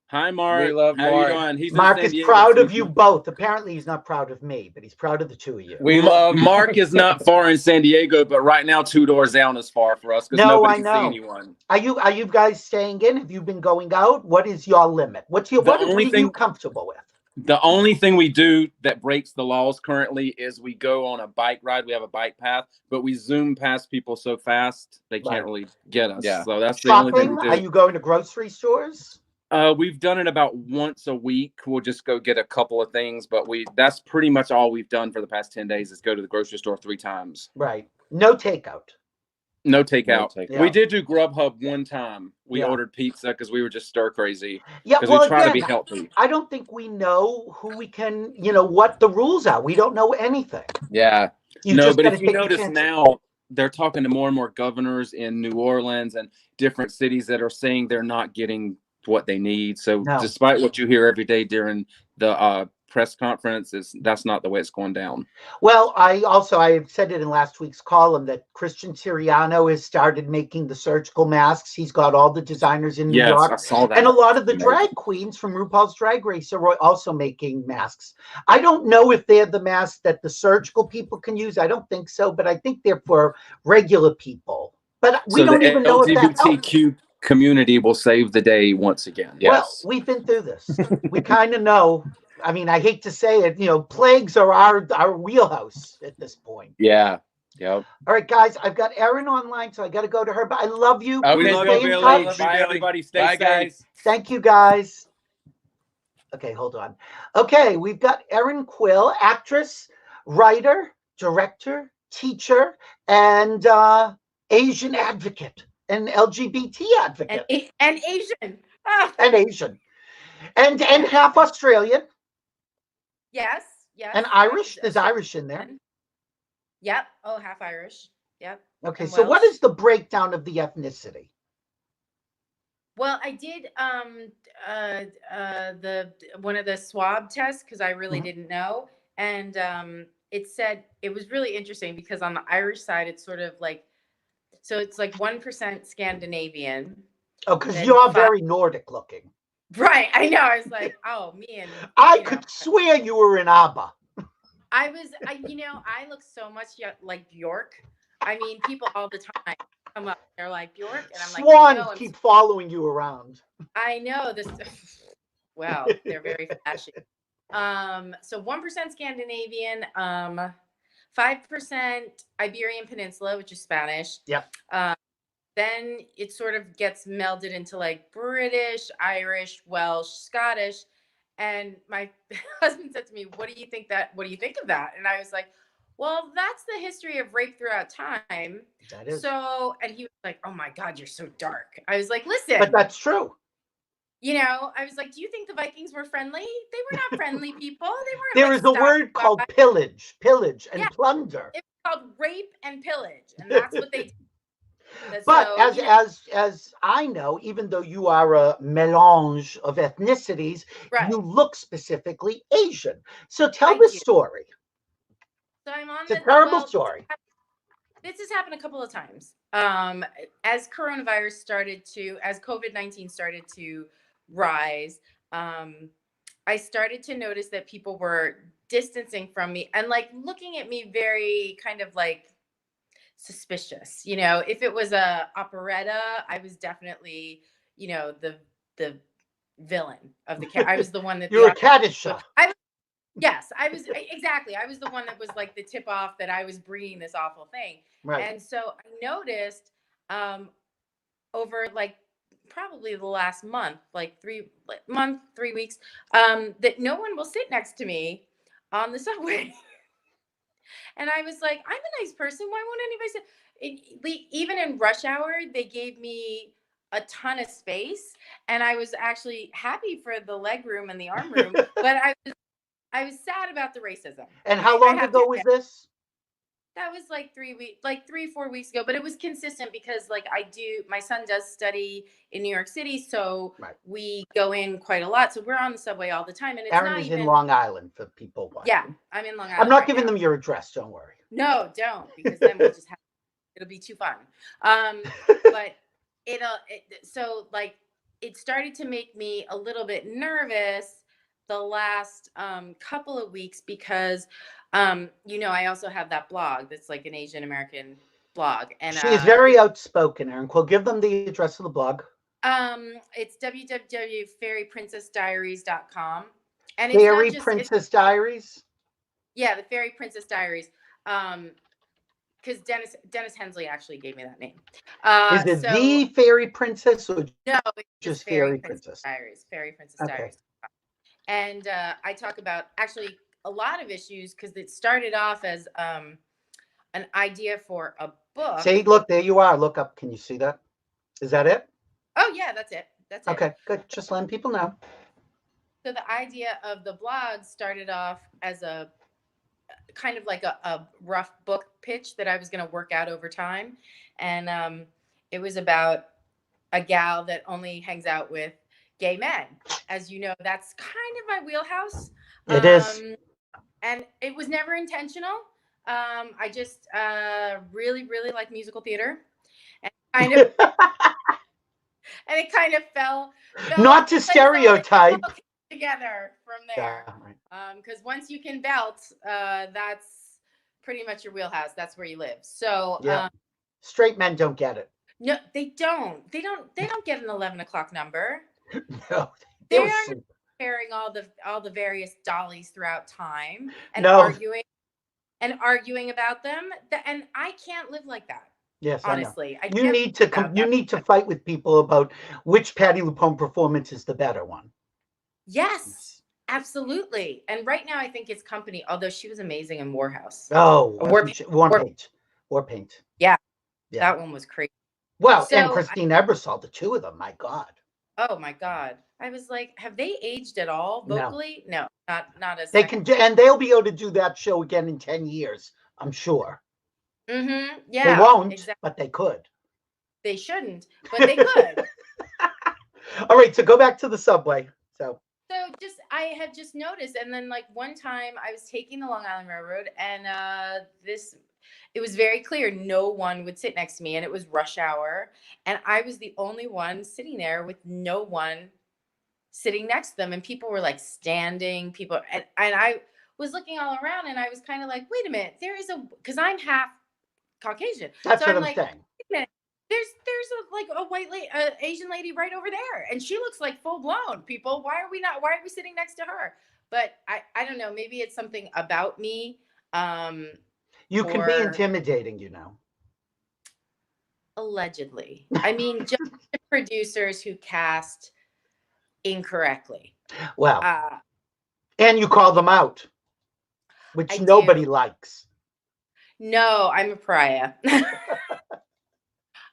Hi, Mark. We love Mark. How you doing? He's Mark is proud of you both. Apparently, he's not proud of me, but he's proud of the two of you. We love Mark is not far in San Diego, but right now 2 doors down is far for us because nobody can see anyone. Are you guys staying in? Have you been going out? What is your limit? What are you comfortable with? The only thing we do that breaks the laws currently is we go on a bike ride. We have a bike path, but we zoom past people so fast they can't really get us. Yeah. So that's the only thing we do. Are you going to grocery stores? We've done it about once a week. We'll just go get a couple of things, but that's pretty much all we've done for the past 10 days is go to the grocery store 3 times. Right. No takeout. No takeout. Yeah. We did do Grubhub one time. We ordered pizza because we were just stir crazy. Yeah, because we try to be healthy. I don't think we know who we can, what the rules are. We don't know anything. Yeah. But if you notice now, they're talking to more and more governors in New Orleans and different cities that are saying they're not getting what they need. So despite what you hear every day during the press conference, that's not the way it's going down. Well, I said it in last week's column that Christian Siriano has started making the surgical masks. He's got all the designers in New York. I saw that. And a lot of the drag queens from RuPaul's Drag Race are also making masks. I don't know if they're the masks that the surgical people can use. I don't think so, but I think they're for regular people. But we don't even know if that LGBTQ community will save the day once again. Yes. Well, we've been through this. We kind of know. I mean, I hate to say it, plagues are our wheelhouse at this point. Yeah. Yep. All right, guys, I've got Erin online, so I got to go to her, but I love you. Okay, we love you, Billy. Bye, everybody. Stay safe. Guys. Thank you, guys. Okay, hold on. Okay, we've got Erin Quill, actress, writer, director, teacher, and Asian advocate, and LGBT advocate. And Asian. And Asian. And half Australian. Yes. And Irish. There's Irish in there. Yep. Oh, half Irish. Yep. Okay. So what is the breakdown of the ethnicity? Well, I did one of the swab tests because I really didn't know, and it said it was really interesting because on the Irish side it's sort of like, so it's like 1% Scandinavian. Oh, because you're very Nordic looking. Right, I know. I was like, oh, me and I could swear you were in ABBA. I look so much like Bjork. I mean, people all the time come up, they're like Bjork, and I'm like, Swans I'm keep following you around. I know this. Well, they're very flashy. So 1% Scandinavian, 5% Iberian Peninsula, which is Spanish. Yep. Then it sort of gets melded into like British, Irish, Welsh, Scottish. And my husband said to me, what do you think of that? And I was like, well, that's the history of rape throughout time. That is. So, and he was like, oh my God, you're so dark. I was like, listen. But that's true. I was like, do you think the Vikings were friendly? They were not friendly people. They weren't. There is a word called pillage and plunder. It's called rape and pillage, and that's what they did. But as I know, even though you are a mélange of ethnicities, right. You look specifically Asian. So tell the story. So I'm on it's a terrible story. This has happened a couple of times. As COVID-19 started to rise, I started to notice that people were distancing from me and like looking at me very kind of like suspicious. If it was a operetta, I was definitely, the villain of the cat. I was the one that you were Kadisha. Yes, I was exactly. I was the one that was like the tip off that I was bringing this awful thing. Right. And so I noticed over like probably the last month, like 3 weeks, that no one will sit next to me on the subway. And I was like, I'm a nice person. Why won't anybody sit? Even in rush hour, they gave me a ton of space. And I was actually happy for the leg room and the arm room. But I was sad about the racism. And how long ago was this? That was like 3-4 weeks ago, but it was consistent because my son does study in New York City. So we go in quite a lot. So we're on the subway all the time. And it's Erin is in Long Island for people watching. Yeah, I'm in Long Island. I'm not giving them your address. Don't worry. No, don't, because then we'll just it'll be too fun. But it started to make me a little bit nervous the last couple of weeks because I also have that blog that's like an Asian American blog, and she's very outspoken. Erin, Quill, give them the address of the blog. It's www.fairyprincessdiaries.com, and Fairy Princess Diaries. Yeah, the Fairy Princess Diaries. Because Dennis Hensley actually gave me that name. Is it the Fairy Princess or no? It's just Fairy Princess Diaries. Fairy Princess Diaries. And I talk about actually a lot of issues because it started off as an idea for a book. See, look, there you are. Look up. Can you see that? Is that it? Oh, yeah, that's it. That's it. Okay, good. Just letting people know. So the idea of the blog started off as a kind of like a rough book pitch that I was going to work out over time. And it was about a gal that only hangs out with gay men. As you know, that's kind of my wheelhouse. It is. And it was never intentional. I just really, really like musical theater. And it kind of fell not to stereotype. Together from there. Because once you can belt, that's pretty much your wheelhouse. That's where you live. So straight men don't get it. No, they don't. They don't get an 11 o'clock number. No, they aren't comparing all the various dollies throughout time and arguing about them. And I can't live like that. Yes, honestly, you need to fight with people about which Patti LuPone performance is the better one. Yes, absolutely. And right now, I think it's Company. Although she was amazing in Warhouse. Oh, War Paint. Yeah, that one was crazy. Well, and Christine Ebersol, the two of them. My God. Oh my God. I was like, have they aged at all vocally? No, not as they can do, and they'll be able to do that show again in 10 years, I'm sure. Mm-hmm. Yeah. They won't, but they could. They shouldn't, but they could. All right, so go back to the subway. So I had just noticed, and then like one time I was taking the Long Island Railroad, and it was very clear no one would sit next to me, and it was rush hour, and I was the only one sitting there with no one sitting next to them, and people were like standing, and I was looking all around, and I was kind of like, wait a minute, because I'm half Caucasian. That's So what I'm I'm like, saying. wait a minute, there's a white lady, Asian lady right over there, and she looks like full blown. People, why are we sitting next to her? But I don't know, maybe it's something about me. You can be Or intimidating, you know. allegedly. I mean, just the producers who cast incorrectly. Well, Uh, and you call them out, which I nobody do. likes. No, I'm a pariah.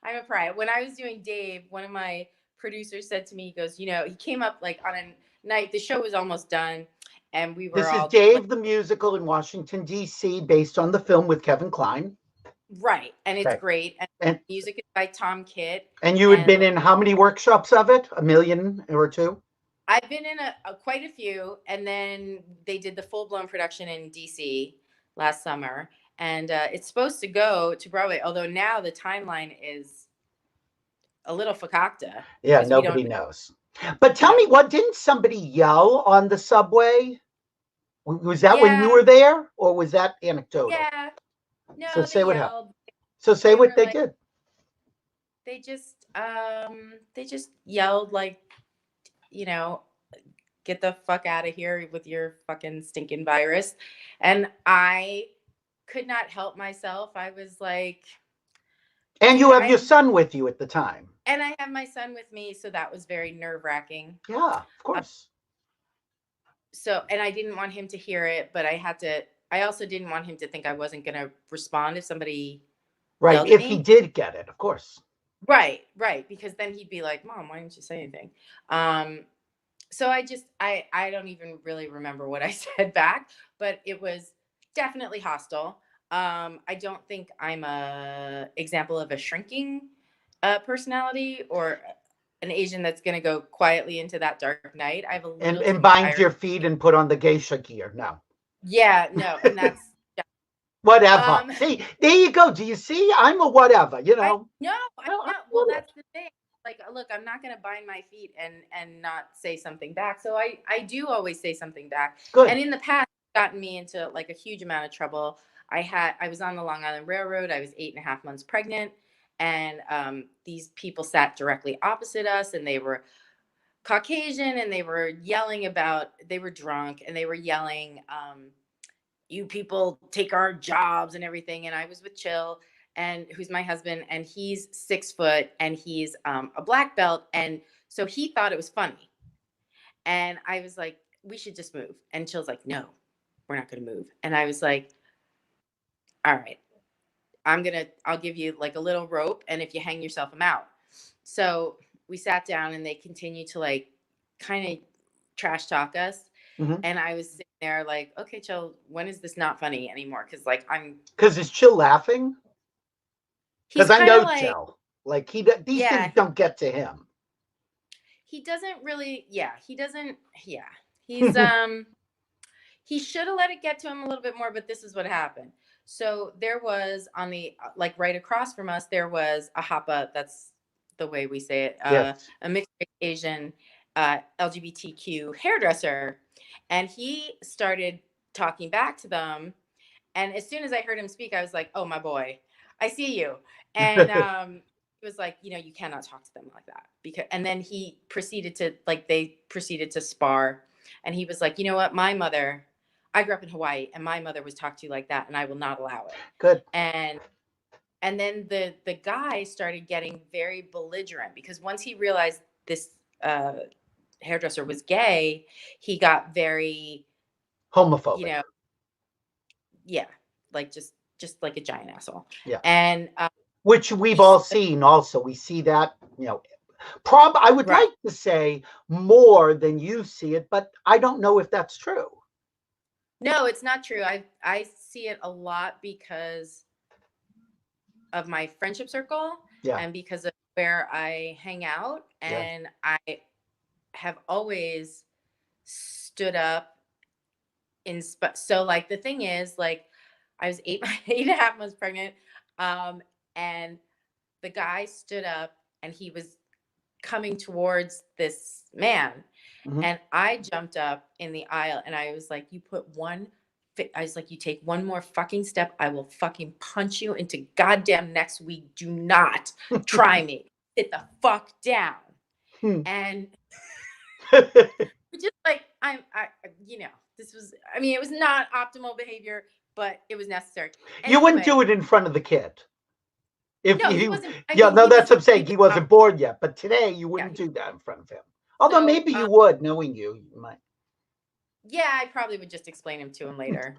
I'm a pariah. When I was doing Dave, one of my producers said to me, he goes, he came up like on a night, the show was almost done, and we were This is all Dave the Musical in Washington, D.C., based on the film with Kevin Kline. right, and it's Okay. great. And And music is by Tom Kitt. and you had been in how many workshops of it? A million or two? I've been in quite a few, and then they did the full blown production in DC last summer, and it's supposed to go to Broadway. Although now the timeline is a little fakakta. Yeah, because we don't. nobody knows. But tell me, what didn't somebody yell on the subway? Was that when you Yeah, were there, or was that anecdotal? yeah. No, So say they what happened. yelled. So say They what were they like, did. they just yelled like, get the fuck out of here with your fucking stinking virus. And I could not help myself. I was like, And you dude, have your son with you at the time. and I have my son with me, so that was very nerve-wracking. Yeah, of course. And I didn't want him to hear it, but I also didn't want him to think I wasn't going to respond if somebody Right, yelled at if me. he did get it, of course. Right, because then he'd be like, Mom, why didn't you say anything? So I don't even really remember what I said back, but it was definitely hostile. I don't think I'm a example of a shrinking personality or an Asian that's going to go quietly into that dark night. I have a little And too bind Irish. your feet and put on the geisha gear. No. Yeah, no, and that's Whatever. See, there you go. Do you see? I'm a whatever, you I know. know. Well, Well, that's the thing. Like, look, I'm not going to bind my feet and not say something back. So I do always say something back. Good. And in the past, it's gotten me into like a huge amount of trouble. I was on the Long Island Railroad. I was 8.5 months pregnant, and these people sat directly opposite us, and they were Caucasian, and they were yelling about. They were drunk, and they were yelling, "You people take our jobs and everything." And I was with Chill, and who's my husband, and he's 6 foot, and he's a black belt, and so he thought it was funny. And I was like, we should just move. And Chill's like, no, we're not going to move. And I was like, all right, I'll give you like a little rope, and if you hang yourself, I'm out. So we sat down, and they continued to like kind of trash talk us. Mm-hmm. And I was sitting there like, okay, Chill, when is this not funny anymore? Because like Because is Chill laughing? Because I know like, Chill. Like these things don't get to him. He doesn't really. Yeah, he doesn't. Yeah, he's he should have let it get to him a little bit more. But this is what happened. So there was on the like right across from us, there was a hapa. That's the way we say it. Yes. A mixed Asian LGBTQ hairdresser, and he started talking back to them. And as soon as I heard him speak, I was like, "Oh, my boy, I see you." And it was like, you cannot talk to them like that, and then he proceeded to they proceeded to spar, and he was like, you know what, I grew up in Hawaii, and my mother was talked to like that, and I will not allow it. Good. And then the guy started getting very belligerent, because once he realized this hairdresser was gay, he got very homophobic. Yeah, like just like a giant asshole. Yeah. And which we've all seen also. We see that, I would like to say more than you see it, but I don't know if that's true. No, it's not true. I see it a lot because of my friendship circle, and because of where I hang out. And I have always stood up so like the thing is, like, I was 8.5 months pregnant, and the guy stood up, and he was coming towards this man, and I jumped up in the aisle, and I was like, you put one I was like, you take one more fucking step, I will fucking punch you into goddamn next week. Do not try me. Sit the fuck down. And just like this was, I mean, it was not optimal behavior, but it was necessary. You wouldn't Anyway, do it in front of the kid. If no, he you, wasn't. I yeah, mean, no, he that's was, what I'm saying. He wasn't born yet, but today you wouldn't Yeah. do that in front of him. Although So, maybe you would, knowing you might. Yeah, I probably would just explain him to him later.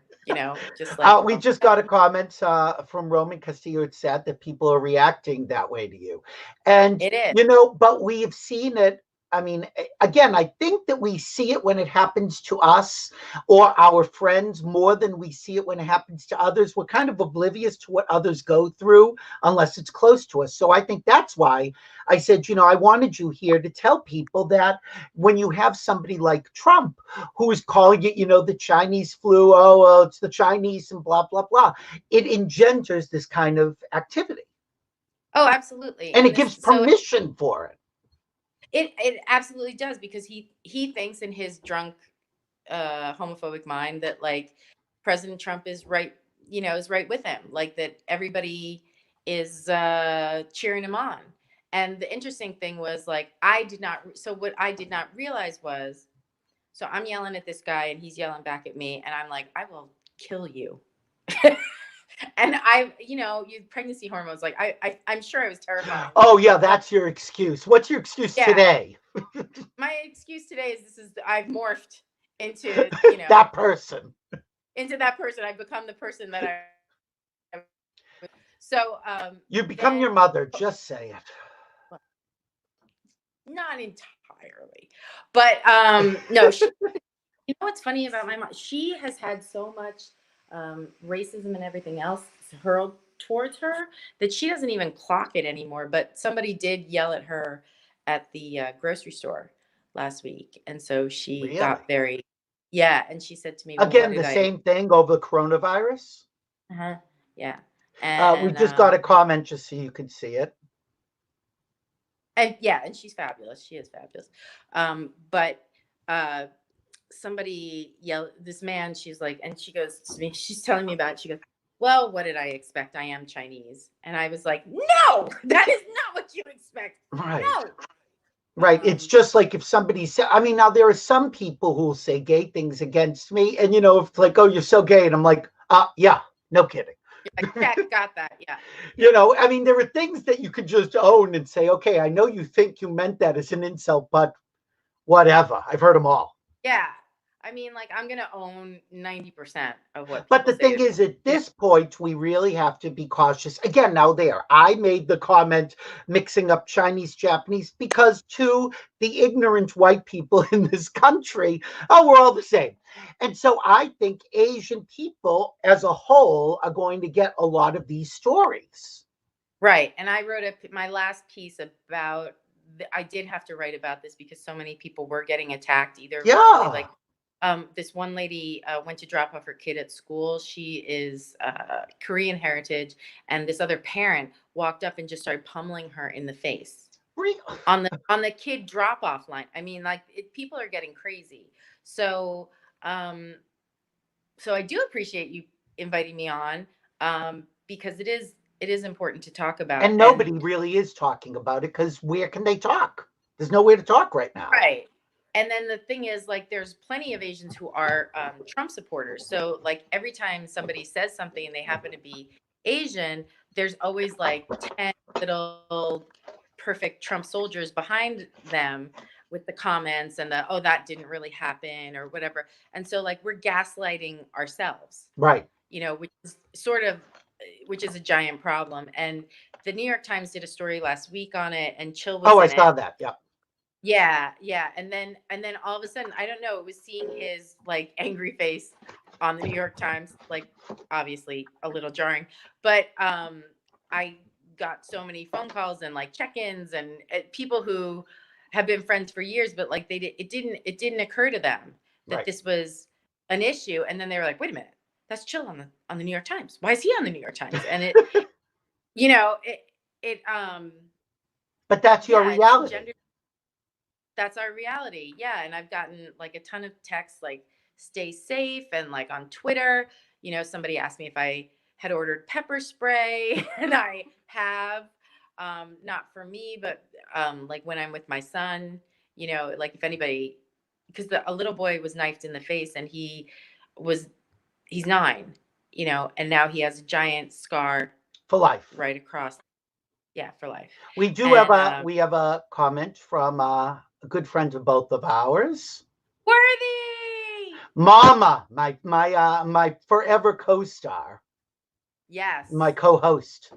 Just like We just got a comment from Roman Castillo. It said that people are reacting that way to you, and it is. but we have seen it. I mean, again, I think that we see it when it happens to us or our friends more than we see it when it happens to others. We're kind of oblivious to what others go through unless it's close to us. So I think that's why I said, I wanted you here to tell people that when you have somebody like Trump who is calling it, the Chinese flu, it's the Chinese and blah, blah, blah, it engenders this kind of activity. Oh, absolutely. And it gives permission for it. It absolutely does, because he thinks in his drunk homophobic mind that like President Trump is right, is right with him, like that everybody is cheering him on. And the interesting thing was like what I did not realize was, so I'm yelling at this guy and he's yelling back at me, and I'm like, I will kill you. And pregnancy hormones, like I'm sure I was terrified. Oh yeah, that's your excuse. What's your excuse today? My excuse today is I've morphed into that person. Into that person. I've become the person that I. So you become your mother. Just say it. Not entirely, but no. What's funny about my mom? She has had so much racism and everything else hurled towards her that she doesn't even clock it anymore. But somebody did yell at her at the grocery store last week, and so she got very, and she said to me, again, the same thing over the coronavirus. Yeah. And we just got a comment just so you could see it. And she's fabulous. She is fabulous. But somebody yelled, this man, she's like, and she goes to me, she's telling me about it. She goes, well, what did I expect? I am Chinese. And I was like, no, that is not what you expect. Right. No. Right. It's just like if somebody said, I mean, now there are some people who will say gay things against me. And, if like, oh, you're so gay. And I'm like, yeah, no kidding. Got that. Yeah. I mean, there are things that you could just own and say, okay, I know you think you meant that as an insult, but whatever. I've heard them all. Yeah. I mean, like, I'm going to own 90% of what. But the thing is, at this point, we really have to be cautious. Again, now I made the comment mixing up Chinese, Japanese, because to the ignorant white people in this country, we're all the same. And so I think Asian people as a whole are going to get a lot of these stories. Right. And I wrote my last piece about, I did have to write about this because so many people were getting attacked either. Yeah. Like, this one lady went to drop off her kid at school. She is Korean heritage, and this other parent walked up and just started pummeling her in the face on the kid drop off line. I mean, like people are getting crazy. So, so I do appreciate you inviting me on because it is important to talk about. And nobody really is talking about it because where can they talk? There's nowhere to talk right now. Right. And then the thing is, like, there's plenty of Asians who are Trump supporters. So, like, every time somebody says something and they happen to be Asian, there's always like 10 little perfect Trump soldiers behind them with the comments and the, oh, that didn't really happen or whatever. And so, like, we're gaslighting ourselves. Right. Which is a giant problem. And the New York Times did a story last week on it, and Chill was I saw that. Yeah. Yeah. And then all of a sudden, I don't know, it was seeing his like angry face on the New York Times, like obviously a little jarring, but I got so many phone calls and like check-ins and people who have been friends for years, but like it didn't occur to them that this was an issue. And then they were like, wait a minute, that's Chill on the New York Times. Why is he on the New York Times? And it, but that's your reality. That's our reality. Yeah. And I've gotten like a ton of texts like stay safe. And like on Twitter, somebody asked me if I had ordered pepper spray, and I have, not for me, but like when I'm with my son, like if anybody, because a little boy was knifed in the face, and he's 9, and now he has a giant scar For life. right across. Yeah, for life. We do have a comment from a good friend of both of ours. Worthy. Mama, my forever co-star. Yes. My co-host.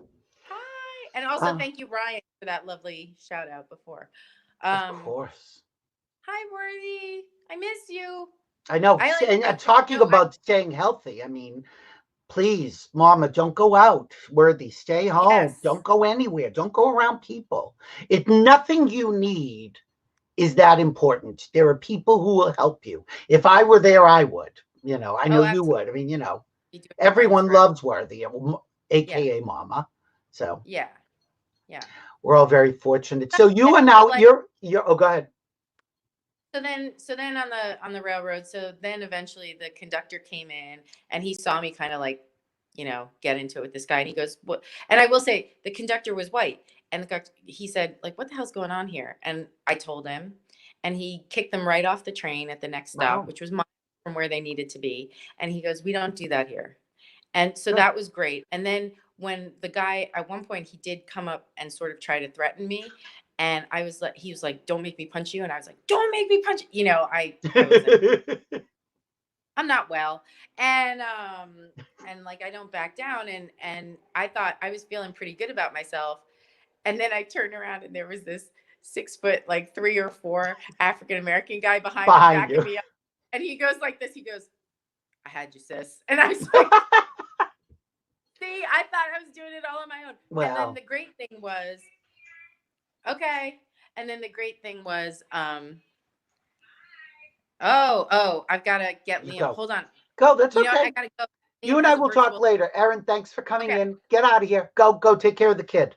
Hi. And also thank you, Ryan, for that lovely shout out before. Of course. Hi, Worthy. I miss you. I know. And talking about staying healthy, I mean, please, Mama, don't go out. Worthy, stay home. Yes. Don't go anywhere. Don't go around people. If nothing you need is that important, there are people who will help you. If I were there, I would. I know you would. I mean, everyone loves Worthy, aka Mama. So yeah, we're all very fortunate. So you are now you're. Oh, go ahead. So then on the railroad, so then eventually the conductor came in, and he saw me kind of like, get into it with this guy, and he goes, "What?" And I will say the conductor was white, and he said, like, "What the hell's going on here?" And I told him, and he kicked them right off the train at the next stop, which was from where they needed to be. And he goes, "We don't do that here." And so that was great. And then when the guy, at one point, he did come up and sort of try to threaten me. And he was like, "Don't make me punch you." And I was like, "Don't make me punch you." I wasn't, I'm not well. And like, I don't back down. And I thought I was feeling pretty good about myself. And then I turned around, and there was this 6 foot, like 3 or 4 African-American guy behind me, backing me up. And he goes like this, he goes, "I had you, sis." And I was like, see, I thought I was doing it all on my own. Wow. And then the great thing was, okay. And then the great thing was, I've got to get Liam. Hold on. Go. That's okay. I got to go. You and I will talk later. Erin, thanks for coming in. Get out of here. Go take care of the kid.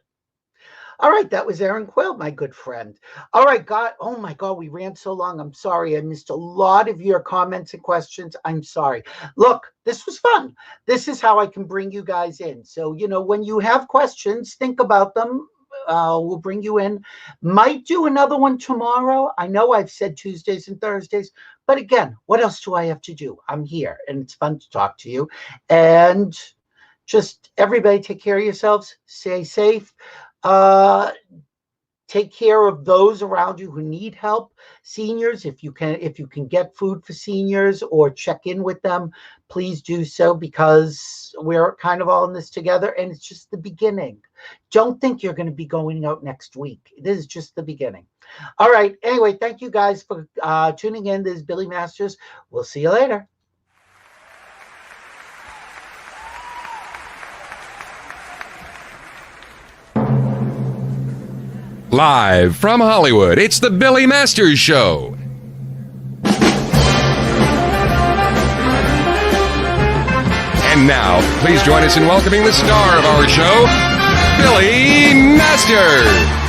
All right. That was Erin Quill, my good friend. All right. Oh my God. We ran so long. I'm sorry. I missed a lot of your comments and questions. I'm sorry. Look, this was fun. This is how I can bring you guys in. So, when you have questions, think about them. We'll bring you in. Might do another one tomorrow. I know I've said Tuesdays and Thursdays, but again, what else do I have to do? I'm here, and it's fun to talk to you. And just everybody take care of yourselves. Stay safe. Take care of those around you who need help. Seniors, if you can get food for seniors or check in with them, please do so, because we're kind of all in this together, and it's just the beginning. Don't think you're going to be going out next week. This is just the beginning. All right. Anyway, thank you guys for tuning in. This is Billy Masters. We'll see you later. Live from Hollywood, it's the Billy Masters Show. And now, please join us in welcoming the star of our show, Billy Masters.